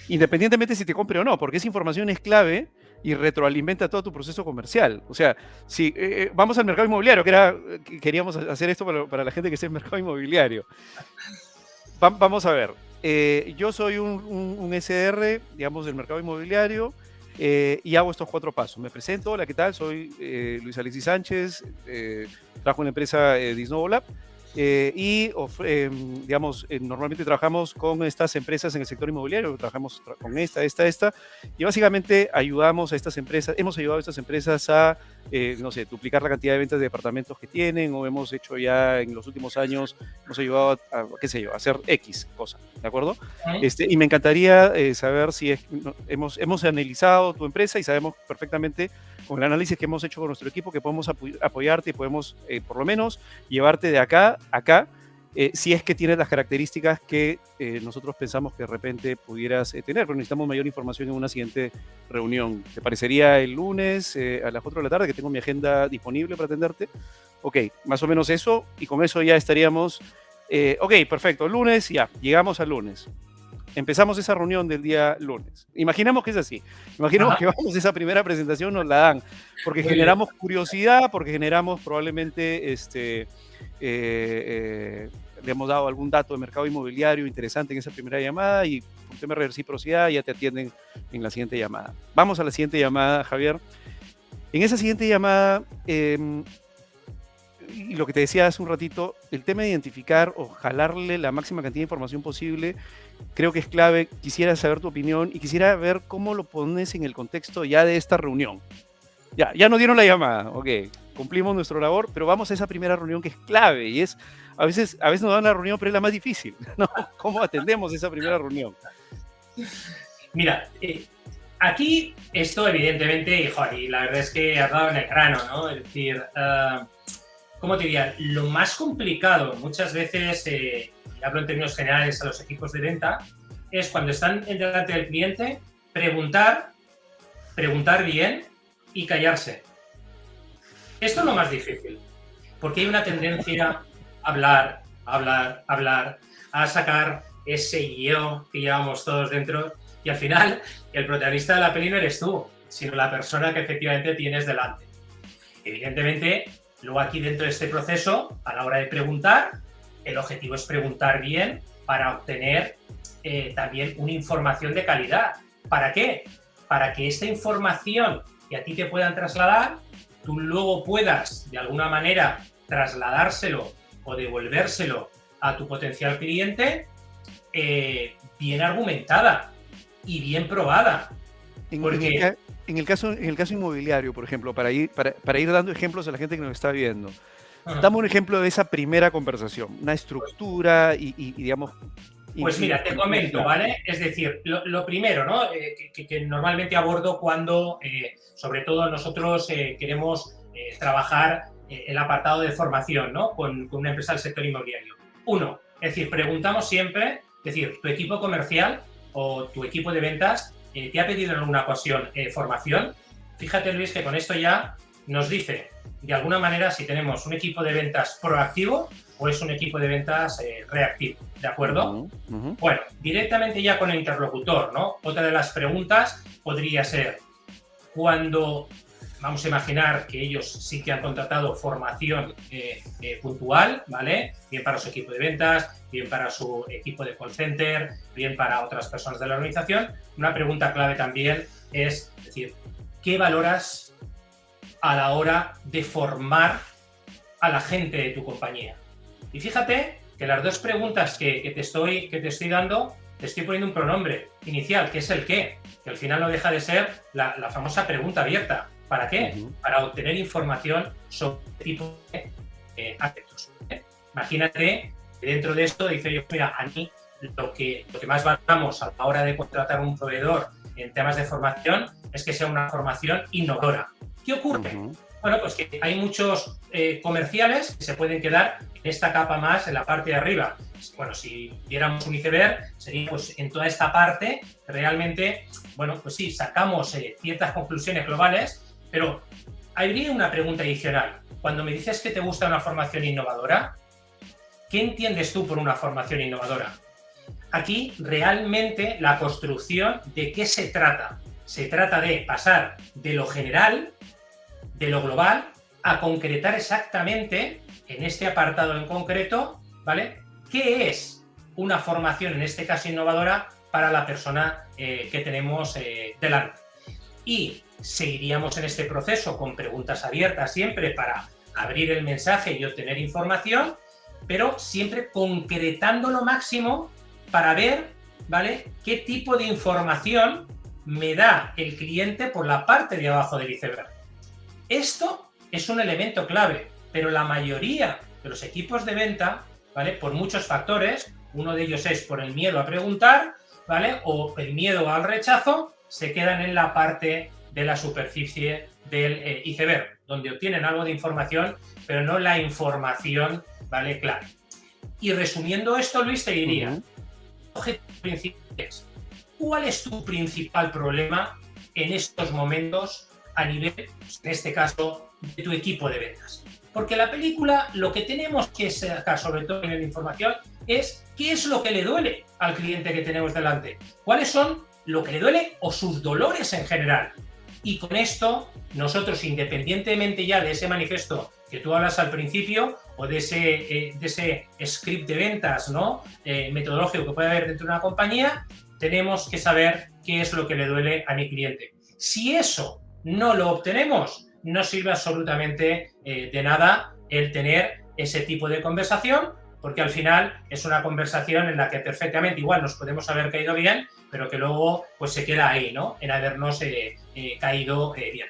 independientemente si te compre o no, porque esa información es clave y retroalimenta todo tu proceso comercial. O sea, si vamos al mercado inmobiliario, que queríamos hacer esto para la gente que está en el mercado inmobiliario. Vamos a ver, yo soy un SR, digamos, del mercado inmobiliario, y hago estos 4 pasos. Me presento, hola, ¿qué tal? Soy Luis Alexis Sánchez, trabajo en la empresa Disnovo Lab, digamos, normalmente trabajamos con estas empresas en el sector inmobiliario, trabajamos con esta, y básicamente ayudamos a estas empresas, hemos ayudado a estas empresas a, no sé, duplicar la cantidad de ventas de departamentos que tienen, o hemos hecho ya en los últimos años, hemos ayudado qué sé yo, a hacer X cosa, ¿de acuerdo? Ujú. Y me encantaría saber si no, hemos analizado tu empresa y sabemos perfectamente con el análisis que hemos hecho con nuestro equipo que podemos apoyarte y podemos por lo menos llevarte de acá a acá, si es que tienes las características que nosotros pensamos que de repente pudieras tener, pero necesitamos mayor información en una siguiente reunión. ¿Te parecería el lunes a las 4 de la tarde, que tengo mi agenda disponible para atenderte? Ok, más o menos eso, y con eso ya estaríamos. Ok, perfecto, lunes, ya, llegamos al lunes. Empezamos esa reunión del día lunes. Imaginemos que es así. Imaginemos Ajá. que vamos a esa primera presentación, nos la dan, porque Muy bien. generamos curiosidad, porque generamos probablemente, le hemos dado algún dato de mercado inmobiliario interesante en esa primera llamada y por tema de reciprocidad ya te atienden en la siguiente llamada. Vamos a la siguiente llamada, Javier. En esa siguiente llamada, y lo que te decía hace un ratito, el tema de identificar o jalarle la máxima cantidad de información posible, creo que es clave. Quisiera saber tu opinión y quisiera ver cómo lo pones en el contexto ya de esta reunión. Ya nos dieron la llamada, ok, cumplimos nuestra labor, pero vamos a esa primera reunión que es clave y a veces nos dan la reunión, pero es la más difícil, ¿no? ¿Cómo atendemos esa primera reunión? Mira, aquí esto evidentemente, y la verdad es que has dado en el grano, ¿no? Es decir, ¿cómo te diría? Lo más complicado muchas veces, y hablo en términos generales a los equipos de venta, es cuando están delante del cliente, preguntar bien y callarse. Esto es lo más difícil, porque hay una tendencia a hablar, hablar, hablar, a sacar ese yo que llevamos todos dentro y al final el protagonista de la peli no eres tú, sino la persona que efectivamente tienes delante. Evidentemente, luego aquí dentro de este proceso, a la hora de preguntar, el objetivo es preguntar bien para obtener también una información de calidad. ¿Para qué? Para que esta información que a ti te puedan trasladar, tú luego puedas de alguna manera trasladárselo o devolvérselo a tu potencial cliente bien argumentada y bien probada. En, en el, Porque, ca- en el caso inmobiliario, por ejemplo, para ir dando ejemplos a la gente que nos está viendo, dame un ejemplo de esa primera conversación, una estructura y digamos, pues mira, te comento, claro. ¿vale? Es decir, lo primero, ¿no? Que normalmente abordo cuando, sobre todo, nosotros queremos trabajar el apartado de formación, ¿no? Con una empresa del sector inmobiliario. Uno, es decir, preguntamos siempre, es decir, tu equipo comercial o tu equipo de ventas te ha pedido en alguna ocasión formación. Fíjate, Luis, que con esto ya nos dice, de alguna manera, si tenemos un equipo de ventas proactivo o es un equipo de ventas reactivo, ¿de acuerdo? Ujú, ujú. Bueno, directamente ya con el interlocutor, ¿no? Otra de las preguntas podría ser, cuando vamos a imaginar que ellos sí que han contratado formación puntual, ¿vale? Bien para su equipo de ventas, bien para su equipo de call center, bien para otras personas de la organización. Una pregunta clave también es decir, ¿qué valoras a la hora de formar a la gente de tu compañía? Y fíjate que las dos preguntas que te estoy dando, te estoy poniendo un pronombre inicial, que es el qué, que al final no deja de ser la famosa pregunta abierta. ¿Para qué? Ujú. Para obtener información sobre este tipo de aspectos. Imagínate que dentro de esto dice yo, mira, a mí lo que más valoramos a la hora de contratar un proveedor en temas de formación es que sea una formación innovadora. ¿Qué ocurre? Bueno, pues que hay muchos comerciales que se pueden quedar en esta capa más, en la parte de arriba. Bueno, si viéramos un iceberg, sería pues en toda esta parte que realmente, bueno, pues sí, sacamos ciertas conclusiones globales, pero habría una pregunta adicional. Cuando me dices que te gusta una formación innovadora, ¿qué entiendes tú por una formación innovadora? Aquí realmente la construcción, ¿de qué se trata? Se trata de pasar de lo general, de lo global, a concretar exactamente, en este apartado en concreto, ¿vale? ¿Qué es una formación, en este caso innovadora, para la persona que tenemos delante? Y seguiríamos en este proceso con preguntas abiertas siempre para abrir el mensaje y obtener información, pero siempre concretando lo máximo para ver, ¿vale?, qué tipo de información me da el cliente por la parte de abajo del iceberg. Esto es un elemento clave, pero la mayoría de los equipos de venta, ¿vale?, por muchos factores, uno de ellos es por el miedo a preguntar, ¿vale?, o el miedo al rechazo, se quedan en la parte de la superficie del iceberg, donde obtienen algo de información, pero no la información, ¿vale?, clave. Y resumiendo esto, Luis, te diría, objetivo principal es, ¿cuál es tu principal problema en estos momentos a nivel, en este caso, de tu equipo de ventas? Porque la película lo que tenemos que sacar, sobre todo en la información, es qué es lo que le duele al cliente que tenemos delante. ¿Cuáles son lo que le duele o sus dolores en general? Y con esto, nosotros, independientemente ya de ese manifiesto que tú hablas al principio o de ese script de ventas, ¿no?, metodológico que puede haber dentro de una compañía, tenemos que saber qué es lo que le duele a mi cliente. Si eso no lo obtenemos, no sirve absolutamente de nada el tener ese tipo de conversación, porque al final es una conversación en la que perfectamente igual nos podemos haber caído bien, pero que luego pues se queda ahí, ¿no?, en habernos caído bien.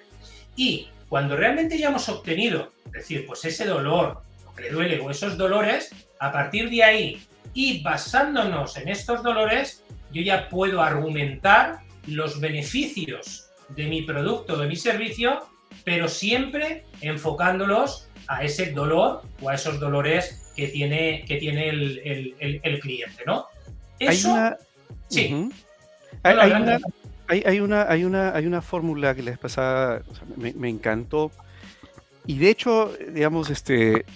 Y cuando realmente ya hemos obtenido, es decir, pues ese dolor, lo que le duele o esos dolores, a partir de ahí y basándonos en estos dolores, yo ya puedo argumentar los beneficios de mi producto, de mi servicio, pero siempre enfocándolos a ese dolor o a esos dolores que tiene el cliente, ¿no? Eso, sí. Hay una fórmula que les pasaba, o sea, me encantó. Y de hecho, digamos,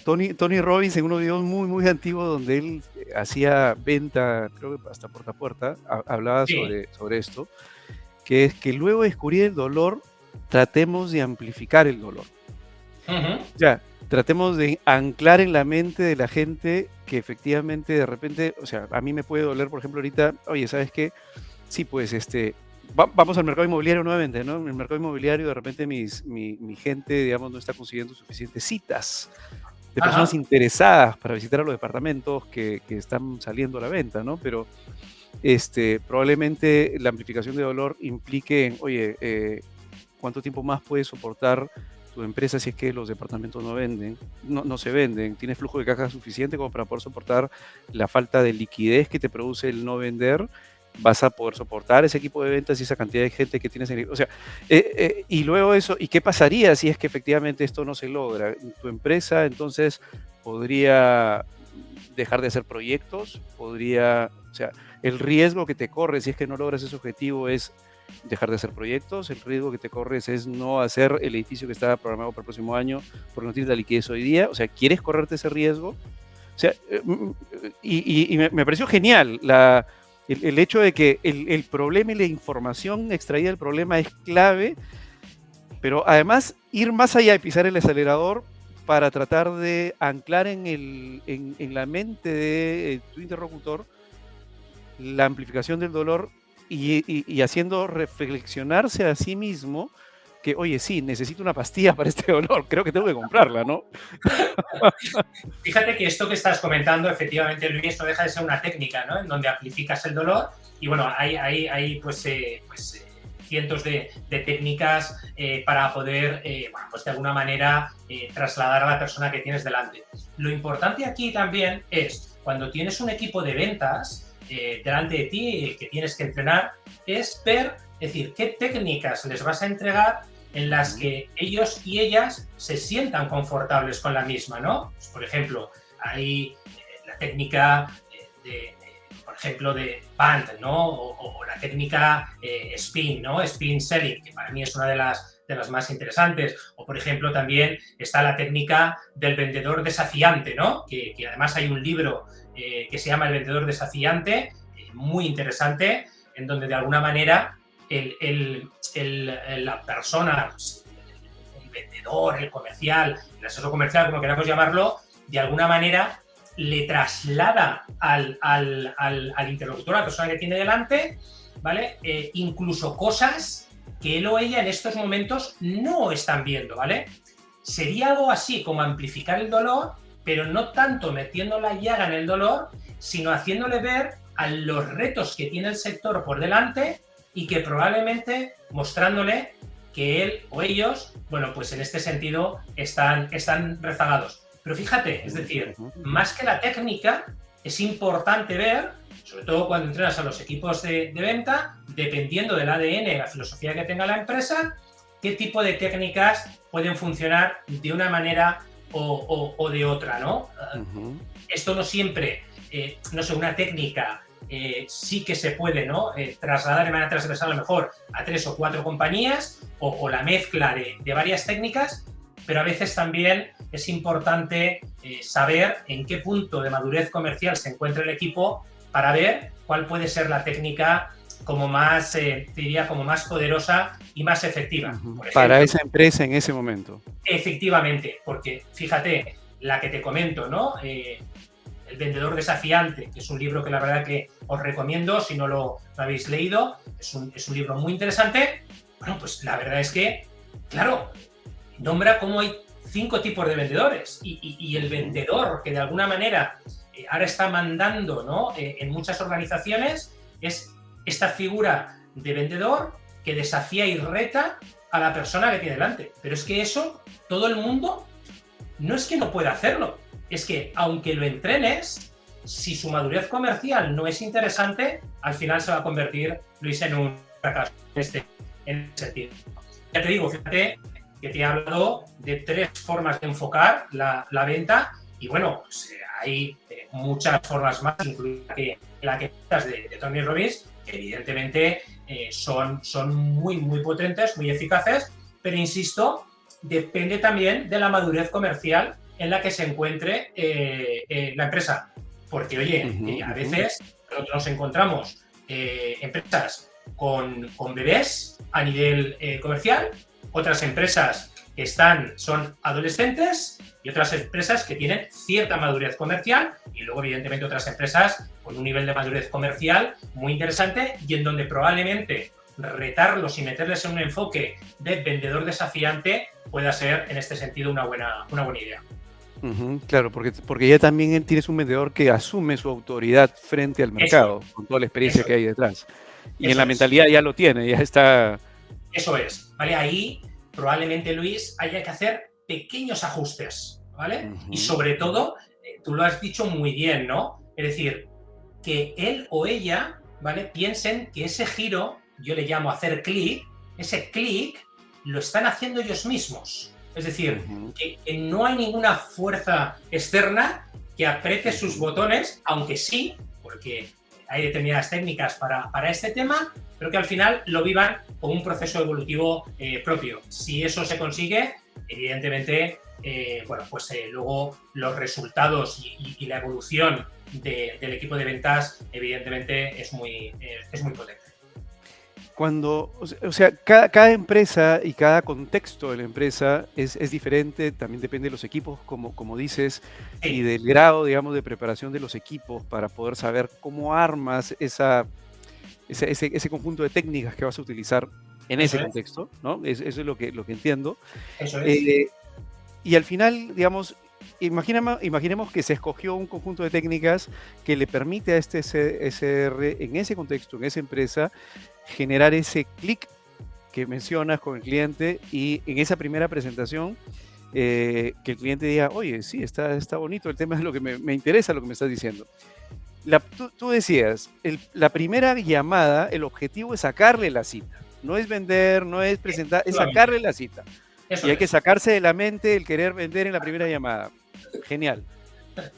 Tony Robbins en unos videos muy, muy antiguos donde él hacía venta, creo que hasta puerta a puerta, hablaba sobre esto, que es que luego de descubrir el dolor, tratemos de amplificar el dolor. Ya, tratemos de anclar en la mente de la gente que efectivamente de repente, o sea, a mí me puede doler, por ejemplo, ahorita, oye, ¿sabes qué? Sí, pues vamos al mercado inmobiliario nuevamente, ¿no? En el mercado inmobiliario de repente mi gente, digamos, no está consiguiendo suficientes citas de personas interesadas para visitar a los departamentos que están saliendo a la venta, ¿no? Pero probablemente la amplificación de dolor implique en, oye, ¿cuánto tiempo más puede soportar tu empresa si es que los departamentos no se venden? ¿Tienes flujo de caja suficiente como para poder soportar la falta de liquidez que te produce el no vender? ¿Vas a poder soportar ese equipo de ventas y esa cantidad de gente que tienes o sea, y luego eso, ¿y qué pasaría si es que efectivamente esto no se logra? Tu empresa entonces podría dejar de hacer proyectos, o sea, el riesgo que te corres si es que no logras ese objetivo es dejar de hacer proyectos, el riesgo que te corres es no hacer el edificio que estaba programado para el próximo año porque no tienes la liquidez hoy día, o sea, ¿quieres correrte ese riesgo? O sea, y me pareció genial el hecho de que el problema y la información extraída del problema es clave, pero además ir más allá y pisar el acelerador para tratar de anclar en la mente de tu interlocutor la amplificación del dolor y haciendo reflexionarse a sí mismo que, oye, sí, necesito una pastilla para este dolor, creo que tengo que comprarla, ¿no? Fíjate que esto que estás comentando, efectivamente, Luis, no deja de ser una técnica, ¿no?, en donde amplificas el dolor y, bueno, hay cientos de técnicas para poder, bueno, pues de alguna manera trasladar a la persona que tienes delante. Lo importante aquí también es, cuando tienes un equipo de ventas, delante de ti que tienes que entrenar es ver, es decir, qué técnicas les vas a entregar en las que ellos y ellas se sientan confortables con la misma, ¿no? Pues, por ejemplo, hay la técnica por ejemplo, de band, ¿no? O la técnica spin, ¿no? Spin selling, que para mí es una de las más interesantes. O, por ejemplo, también está la técnica del vendedor desafiante, ¿no? Que además hay un libro que se llama El vendedor desafiante, muy interesante, en donde de alguna manera la persona, el vendedor, el comercial, el asesor comercial, como queramos llamarlo, de alguna manera le traslada al interlocutor, a la persona que tiene delante, ¿vale? Incluso cosas que él o ella en estos momentos no están viendo, ¿vale? Sería algo así como amplificar el dolor, pero no tanto metiendo la llaga en el dolor, sino haciéndole ver a los retos que tiene el sector por delante y que probablemente mostrándole que él o ellos, bueno, pues en este sentido están rezagados. Pero fíjate, es decir, más que la técnica, es importante ver, sobre todo cuando entrenas a los equipos de venta, dependiendo del ADN, la filosofía que tenga la empresa, qué tipo de técnicas pueden funcionar de una manera o de otra, ¿no? Esto no siempre, no sé, una técnica sí que se puede, ¿no? Trasladar de manera transversal a lo mejor a 3 o 4 compañías o la mezcla de varias técnicas, pero a veces también es importante saber en qué punto de madurez comercial se encuentra el equipo para ver cuál puede ser la técnica como más, diría, como más poderosa y más efectiva. Por ejemplo, para esa empresa en ese momento. Efectivamente, porque fíjate, la que te comento, ¿no? El vendedor desafiante, que es un libro que la verdad que os recomiendo si no lo habéis leído, es un libro muy interesante. Bueno, pues la verdad es que, claro, nombra cómo hay 5 tipos de vendedores y el vendedor que de alguna manera ahora está mandando, ¿no? En muchas organizaciones es esta figura de vendedor que desafía y reta a la persona que tiene delante. Pero es que eso, todo el mundo, no es que no pueda hacerlo, es que aunque lo entrenes, si su madurez comercial no es interesante, al final se va a convertir, Luis, en un fracaso en ese sentido. Ya te digo, fíjate que te he hablado de 3 formas de enfocar la venta y bueno, pues, hay muchas formas más, incluida la que estás de Tony Robbins, que evidentemente son muy, muy potentes, muy eficaces, pero insisto, depende también de la madurez comercial en la que se encuentre la empresa. Porque, oye, a veces nosotros nos encontramos empresas con bebés a nivel comercial, otras empresas que son adolescentes y otras empresas que tienen cierta madurez comercial y luego, evidentemente, otras empresas con un nivel de madurez comercial muy interesante y en donde probablemente retarlos y meterles en un enfoque de vendedor desafiante pueda ser, en este sentido, una buena idea. Claro, porque ya también tienes un vendedor que asume su autoridad frente al mercado, con toda la experiencia que hay detrás. Y en la mentalidad ya lo tiene, ya está. Eso es, ¿vale? Ahí probablemente, Luis, haya que hacer pequeños ajustes, ¿vale? Y sobre todo, tú lo has dicho muy bien, ¿no? Es decir, que él o ella, ¿vale? Piensen que ese giro, yo le llamo hacer clic, ese clic lo están haciendo ellos mismos. Es decir, que no hay ninguna fuerza externa que apriete sus botones, aunque sí, porque hay determinadas técnicas para este tema, pero que al final lo vivan como un proceso evolutivo propio. Si eso se consigue, evidentemente, bueno, pues luego los resultados y la evolución del equipo de ventas, evidentemente, es muy potente. O sea, cada empresa y cada contexto de la empresa es diferente, también depende de los equipos, como dices, Sí. Y del grado, digamos, de preparación de los equipos para poder saber cómo armas ese conjunto de técnicas que vas a utilizar en ese contexto, ¿no? Eso es lo que entiendo. Eso es. Y al final, digamos, imaginemos que se escogió un conjunto de técnicas que le permite a este SR en ese contexto, en esa empresa, generar ese clic que mencionas con el cliente y en esa primera presentación que el cliente diga, oye, sí, está bonito, el tema es lo que me interesa, lo que me estás diciendo. Tú decías, la primera llamada, el objetivo es sacarle la cita. No es vender, no es presentar, es Efectivamente, sacarle la cita. Y eso hay que es. sacarse de la mente el querer vender en la primera llamada. Genial.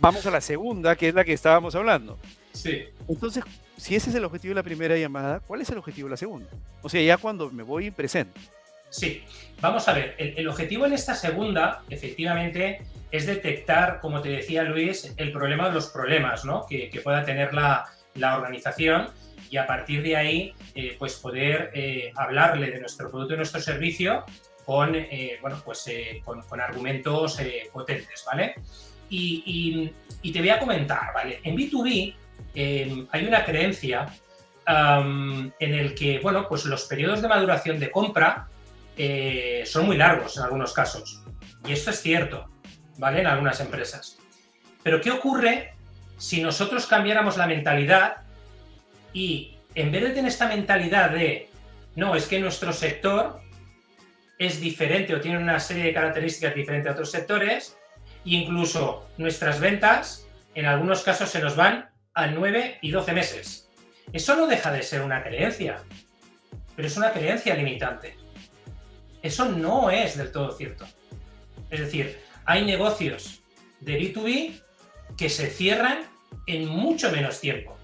Vamos a la segunda, que es la que estábamos hablando. Sí. Entonces, si ese es el objetivo de la primera llamada, ¿cuál es el objetivo de la segunda? O sea, ya cuando me voy y presento. Sí, vamos a ver, el objetivo en esta segunda, efectivamente, es detectar, como te decía Luis, el problema de los problemas, ¿no? que pueda tener la organización, y a partir de ahí, pues poder hablarle de nuestro producto y nuestro servicio con, bueno, pues, con argumentos potentes, ¿vale? Y te voy a comentar, ¿vale? En B2B hay una creencia en el que, bueno, pues los periodos de maduración de compra son muy largos en algunos casos. Y esto es cierto, ¿vale? En algunas empresas. Pero ¿qué ocurre si nosotros cambiáramos la mentalidad y en vez de tener esta mentalidad de no, es que nuestro sector es diferente o tiene una serie de características diferentes a otros sectores, e incluso nuestras ventas en algunos casos se nos van a 9 y 12 meses? Eso no deja de ser una creencia, pero es una creencia limitante. Eso no es del todo cierto. Es decir, hay negocios de B2B que se cierran en mucho menos tiempo.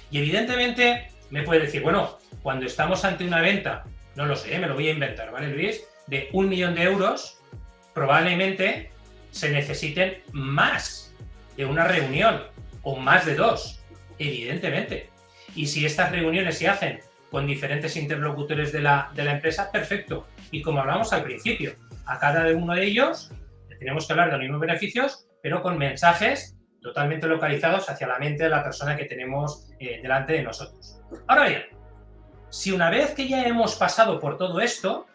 Y evidentemente me puede decir, bueno, cuando estamos ante una venta, no lo sé, me lo voy a inventar, ¿vale, Luis? De 1 millón de euros, probablemente se necesiten más de una reunión o más de 2, evidentemente. Y si estas reuniones se hacen con diferentes interlocutores de la empresa, perfecto. Y como hablamos al principio, a cada uno de ellos le tenemos que hablar de los mismos beneficios, pero con mensajes totalmente localizados hacia la mente de la persona que tenemos delante de nosotros. Ahora bien, si una vez que ya hemos pasado por todo esto,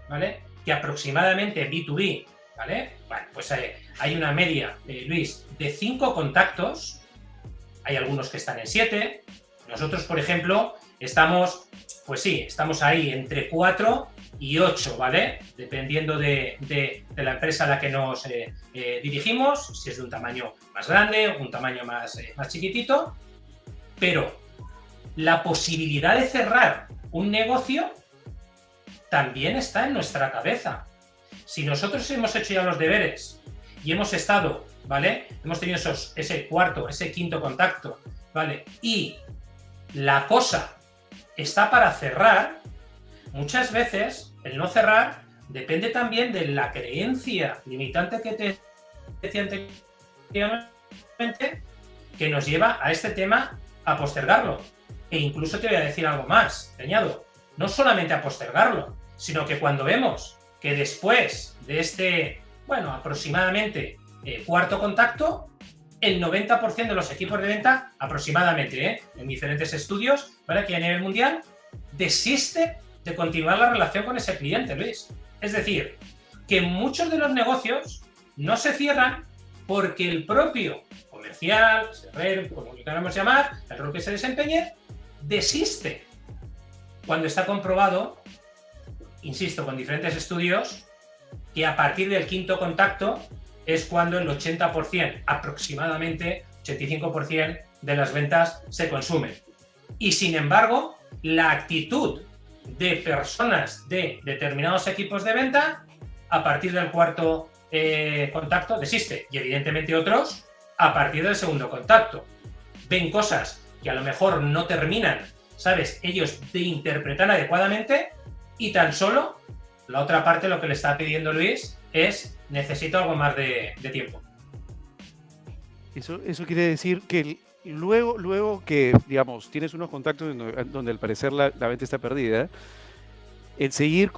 ¿vale? Que aproximadamente B2B, ¿vale? Bueno, pues hay una media, Luis, de 5 contactos, hay algunos que están en 7, nosotros, por ejemplo, estamos, pues sí, estamos ahí entre 4 y 8, ¿vale? Dependiendo de la empresa a la que nos dirigimos, si es de un tamaño más grande, un tamaño más chiquitito, pero la posibilidad de cerrar un negocio también está en nuestra cabeza. Si nosotros hemos hecho ya los deberes y hemos estado, ¿vale? Hemos tenido ese cuarto, ese quinto contacto, ¿vale? Y la cosa está para cerrar, muchas veces el no cerrar depende también de la creencia limitante que te decía anteriormente, que nos lleva a este tema a postergarlo. E incluso te voy a decir algo más, te añado, no solamente a postergarlo, sino que cuando vemos que después de este, bueno, aproximadamente cuarto contacto, el 90% de los equipos de venta, aproximadamente, en diferentes estudios, ¿vale? Que a nivel mundial, desiste de continuar la relación con ese cliente, Luis. Es decir, que muchos de los negocios no se cierran porque el propio comercial, cerrero, como lo queramos llamar, el rol que se desempeñe, desiste. Cuando está comprobado, insisto, con diferentes estudios, que a partir del quinto contacto es cuando el 80%, aproximadamente 85% de las ventas se consumen. Y sin embargo, la actitud de personas de determinados equipos de venta, a partir del cuarto contacto, desiste. Y evidentemente otros, a partir del segundo contacto. Ven cosas que a lo mejor no terminan, ¿sabes?, ellos de interpretar adecuadamente, y tan solo la otra parte lo que le está pidiendo Luis es necesito algo más de tiempo. Eso quiere decir que luego que, digamos, tienes unos contactos donde al parecer la venta está perdida, el seguir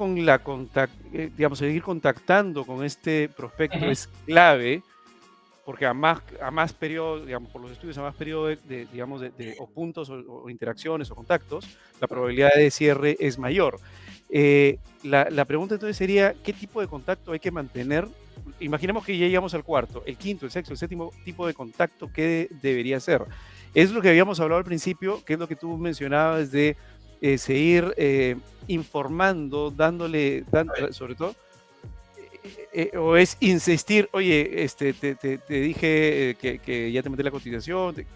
seguir contactando con este prospecto es clave, porque a más periodo, digamos, por los estudios, a más periodo o puntos o interacciones o contactos, la probabilidad de cierre es mayor. La pregunta entonces sería, ¿qué tipo de contacto hay que mantener? Imaginemos que ya llegamos al cuarto, el quinto, el sexto, el séptimo tipo de contacto, ¿qué debería ser? Es lo que habíamos hablado al principio, que es lo que tú mencionabas de seguir informando, sobre todo, o es insistir, oye, te dije que ya te mandé la cotización.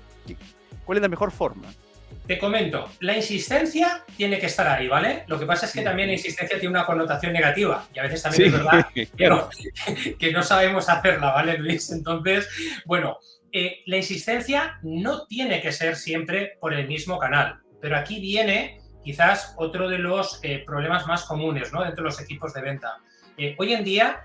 ¿Cuál es la mejor forma? Te comento, la insistencia tiene que estar ahí, ¿vale? Lo que pasa es que también la insistencia tiene una connotación negativa y a veces también es verdad claro. que no sabemos hacerla, ¿vale, Luis? Entonces, bueno, la insistencia no tiene que ser siempre por el mismo canal, pero aquí viene quizás otro de los problemas más comunes, ¿no? Dentro de los equipos de venta. Hoy en día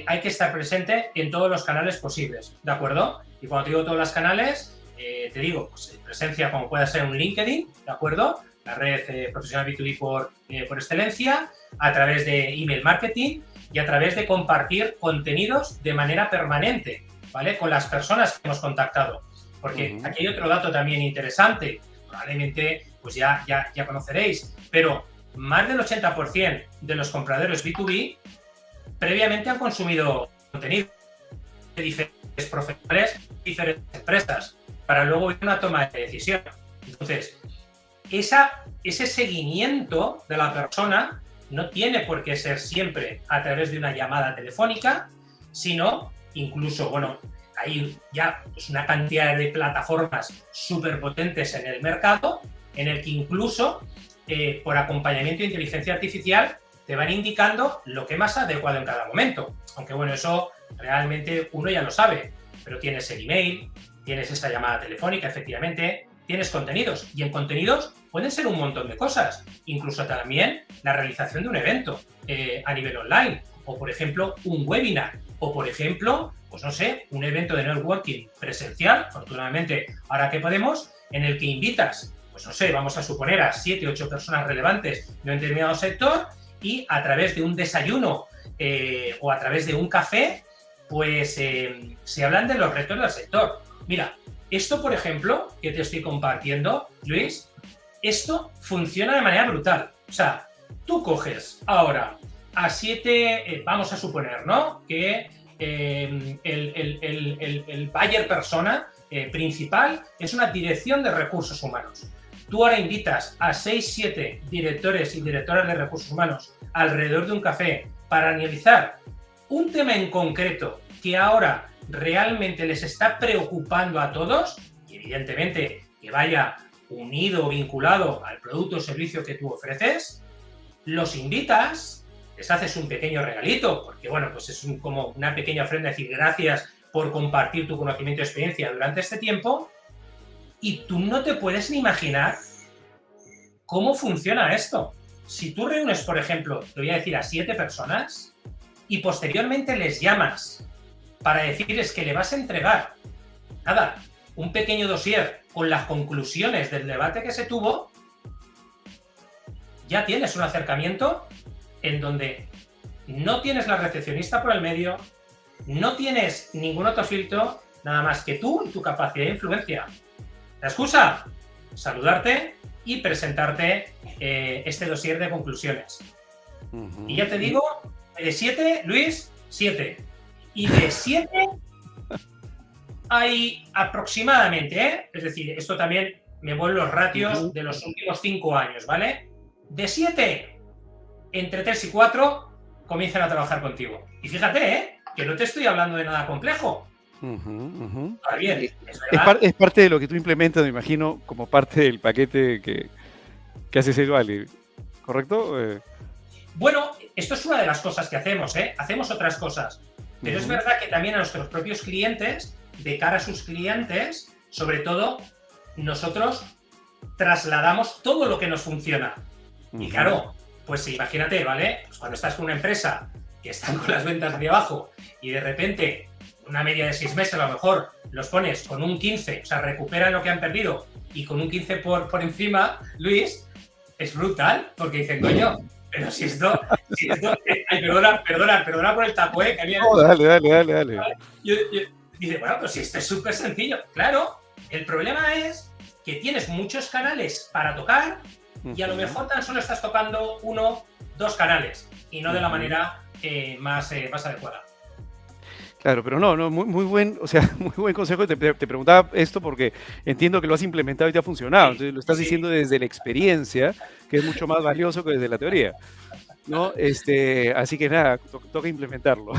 hay que estar presente en todos los canales posibles, ¿de acuerdo? Y cuando te digo todos los canales, te digo, pues, presencia como puede ser un LinkedIn, ¿de acuerdo? La red profesional B2B por excelencia, a través de email marketing y a través de compartir contenidos de manera permanente, ¿vale? Con las personas que hemos contactado. Porque aquí hay otro dato también interesante, probablemente pues ya conoceréis, pero más del 80% de los compradores B2B previamente han consumido contenido de diferentes profesionales, diferentes empresas, para luego ir a una toma de decisión. Entonces, ese seguimiento de la persona no tiene por qué ser siempre a través de una llamada telefónica, sino incluso, bueno, hay ya pues, una cantidad de plataformas súper potentes en el mercado, en el que incluso por acompañamiento de inteligencia artificial te van indicando lo que más adecuado en cada momento. Aunque bueno, eso realmente uno ya lo sabe, pero tienes el email, tienes esa llamada telefónica, efectivamente, tienes contenidos. Y en contenidos pueden ser un montón de cosas. Incluso también la realización de un evento a nivel online. O, por ejemplo, un webinar. O, por ejemplo, pues no sé, un evento de networking presencial, afortunadamente, ahora que podemos, en el que invitas, pues no sé, vamos a suponer a 7, 8 personas relevantes de un determinado sector y a través de un desayuno o a través de un café, pues se hablan de los retos del sector. Mira, esto, por ejemplo, que te estoy compartiendo, Luis, esto funciona de manera brutal. O sea, tú coges ahora a 7, vamos a suponer, ¿no? Que el buyer persona principal es una dirección de recursos humanos. Tú ahora invitas a 6, 7 directores y directoras de recursos humanos alrededor de un café para analizar un tema en concreto que ahora realmente les está preocupando a todos y evidentemente que vaya unido o vinculado al producto o servicio que tú ofreces, los invitas, les haces un pequeño regalito, porque bueno, pues es como una pequeña ofrenda, decir gracias por compartir tu conocimiento y experiencia durante este tiempo, y tú no te puedes ni imaginar cómo funciona esto. Si tú reúnes, por ejemplo, te voy a decir a 7 personas y posteriormente les llamas para decirles que le vas a entregar, nada, un pequeño dossier con las conclusiones del debate que se tuvo, ya tienes un acercamiento en donde no tienes la recepcionista por el medio, no tienes ningún otro filtro, nada más que tú y tu capacidad de influencia. La excusa, saludarte y presentarte este dossier de conclusiones. Y ya te digo, de 7, Luis, 7. Y de 7 hay aproximadamente, es decir, esto también me vuelven los ratios de los últimos 5 años, ¿vale? De 7, entre 3 y 4 comienzan a trabajar contigo. Y fíjate, que no te estoy hablando de nada complejo. Ahora bien, es parte de lo que tú implementas, me imagino, como parte del paquete que hace Seduali, ¿correcto? Bueno, esto es una de las cosas que hacemos, hacemos otras cosas, pero es verdad que también a nuestros propios clientes, de cara a sus clientes, sobre todo, nosotros trasladamos todo lo que nos funciona. Y claro, pues imagínate, ¿vale? Pues cuando estás con una empresa que están con las ventas de abajo y de repente una media de 6 meses a lo mejor los pones con un 15, o sea, recuperan lo que han perdido y con un 15 por encima, Luis, es brutal, porque dicen, coño, pero si esto ay, perdona por el tapo, que a mí... No, dale. Dice, bueno, pues si esto es súper sencillo. Claro, el problema es que tienes muchos canales para tocar y a lo mejor tan solo estás tocando 1, 2 canales y no de la manera más adecuada. Claro, pero no, muy buen, o sea, muy buen consejo. Te preguntaba esto porque entiendo que lo has implementado y te ha funcionado. Entonces lo estás diciendo desde la experiencia, que es mucho más valioso que desde la teoría. ¿no? Así que nada, toca implementarlo.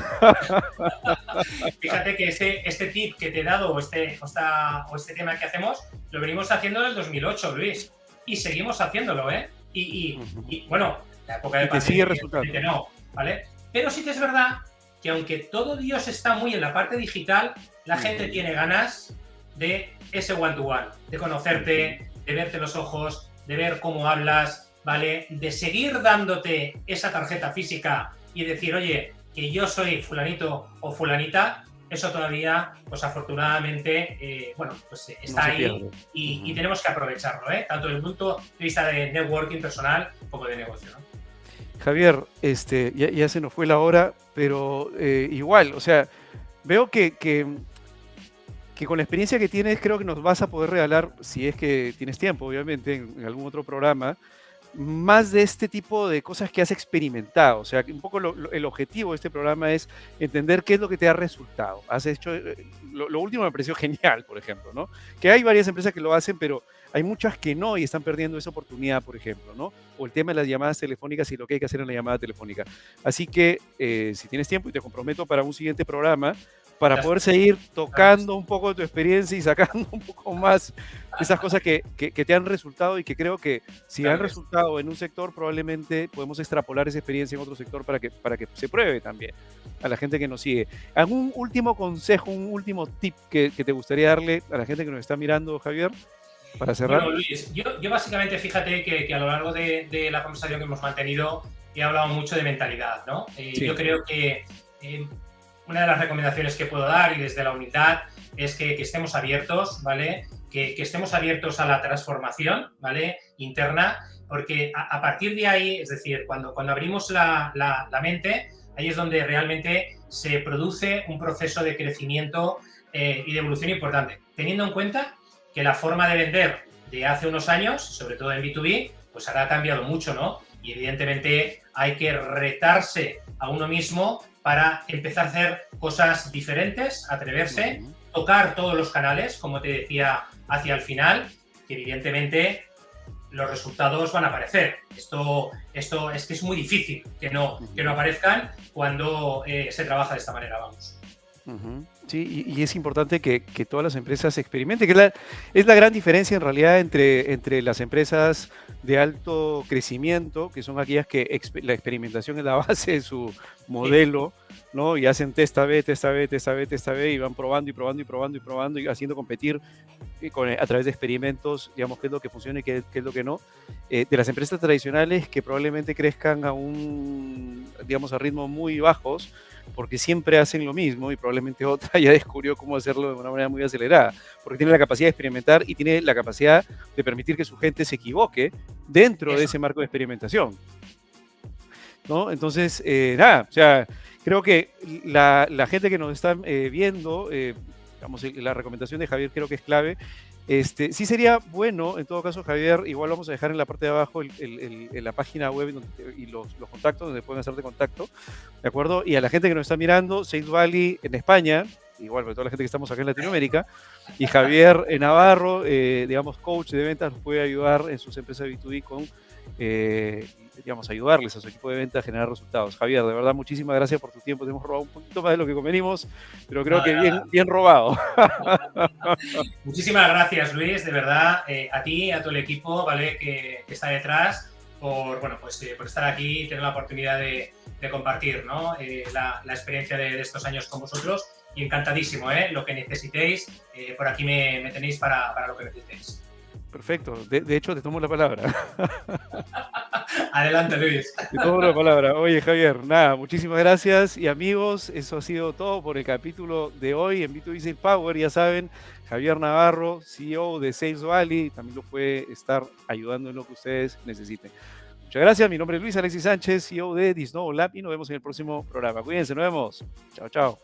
Fíjate que este tip que te he dado o este tema que hacemos, lo venimos haciendo en el 2008, Luis, y seguimos haciéndolo, ¿eh? Y bueno, la época de Y te sigue pandemia, resultando. evidentemente no, ¿vale? Pero sí que es verdad que aunque todo Dios está muy en la parte digital, la gente tiene ganas de ese one-to-one, de conocerte, de verte los ojos, de ver cómo hablas, ¿vale? De seguir dándote esa tarjeta física y decir, oye, que yo soy fulanito o fulanita, eso todavía, pues afortunadamente, bueno, pues No está se ahí pierde. y tenemos que aprovecharlo, ¿eh? Tanto desde el punto de vista de networking personal como de negocio, ¿no? Javier, ya se nos fue la hora, pero igual, o sea, veo que con la experiencia que tienes, creo que nos vas a poder regalar, si es que tienes tiempo, obviamente, en algún otro programa, más de este tipo de cosas que has experimentado. O sea, que un poco el objetivo de este programa es entender qué es lo que te ha resultado. Has hecho, lo último me pareció genial, por ejemplo, ¿no? Que hay varias empresas que lo hacen, pero hay muchas que no y están perdiendo esa oportunidad, por ejemplo, ¿no? O el tema de las llamadas telefónicas y lo que hay que hacer en la llamada telefónica. Así que, si tienes tiempo, y te comprometo para un siguiente programa, para Ya poder está. seguir tocando un poco de tu experiencia y sacando un poco más esas cosas que te han resultado y que creo que si han Claro que sí. resultado en un sector, probablemente podemos extrapolar esa experiencia en otro sector para que se pruebe también a la gente que nos sigue. ¿Algún último consejo, un último tip que te gustaría darle a la gente que nos está mirando, Javier, para cerrar? Bueno, Luis, yo básicamente fíjate que a lo largo de la conversación que hemos mantenido he hablado mucho de mentalidad, ¿no? Yo Sí. creo que eh, una de las recomendaciones que puedo dar y desde la humildad es que estemos abiertos, ¿vale? Que estemos abiertos a la transformación, ¿vale? Interna, porque a partir de ahí, es decir, cuando abrimos la mente, ahí es donde realmente se produce un proceso de crecimiento y de evolución importante, teniendo en cuenta que la forma de vender de hace unos años, sobre todo en B2B, pues ahora ha cambiado mucho, ¿no? Y evidentemente hay que retarse a uno mismo para empezar a hacer cosas diferentes, atreverse, Ujú. tocar todos los canales, como te decía, hacia el final, que evidentemente los resultados van a aparecer. Esto es que es muy difícil que no aparezcan cuando se trabaja de esta manera, vamos. Ujú. Sí, y es importante que todas las empresas experimenten, que es la gran diferencia en realidad entre las empresas de alto crecimiento, que son aquellas que la experimentación es la base de su Sí, modelo, ¿no? Y hacen test A/B, test A/B, test A/B, test A/B, y van probando y probando y probando y probando y haciendo competir a través de experimentos, digamos, qué es lo que funciona y qué es lo que no. De las empresas tradicionales que probablemente crezcan digamos, a ritmos muy bajos, porque siempre hacen lo mismo y probablemente otra ya descubrió cómo hacerlo de una manera muy acelerada, porque tiene la capacidad de experimentar y tiene la capacidad de permitir que su gente se equivoque dentro de eso. ese marco de experimentación, ¿no? Entonces, nada, o sea, creo que la gente que nos está viendo, digamos, la recomendación de Javier creo que es clave. Sí sería bueno, en todo caso, Javier, igual vamos a dejar en la parte de abajo la página web y los contactos donde pueden hacerte contacto, ¿de acuerdo? Y a la gente que nos está mirando, Sales Valley en España, igual para toda la gente que estamos acá en Latinoamérica, y Javier Navarro, digamos, coach de ventas, nos puede ayudar en sus empresas B2B con, eh, digamos, ayudarles a su equipo de ventas a generar resultados. Javier, de verdad, muchísimas gracias por tu tiempo. Te hemos robado un poquito más de lo que convenimos, pero creo Nada, que bien, nada. bien robado. Muchísimas gracias, Luis, de verdad, a ti, a todo el equipo, ¿vale? Que está detrás, bueno, pues, por estar aquí y tener la oportunidad de compartir, ¿no? La experiencia de estos años con vosotros. Y encantadísimo, ¿eh? Lo que necesitéis, por aquí me tenéis para lo que necesitéis. Perfecto. De hecho, te tomo la palabra. Adelante, Luis. Te tomo la palabra. Oye, Javier, nada, muchísimas gracias. Y amigos, eso ha sido todo por el capítulo de hoy en B2B Sales Power. Ya saben, Javier Navarro, CEO de Sales Valley, también lo puede estar ayudando en lo que ustedes necesiten. Muchas gracias. Mi nombre es Luis Alexis Sánchez, CEO de Disnovo Lab, y nos vemos en el próximo programa. Cuídense, nos vemos. Chao, chao.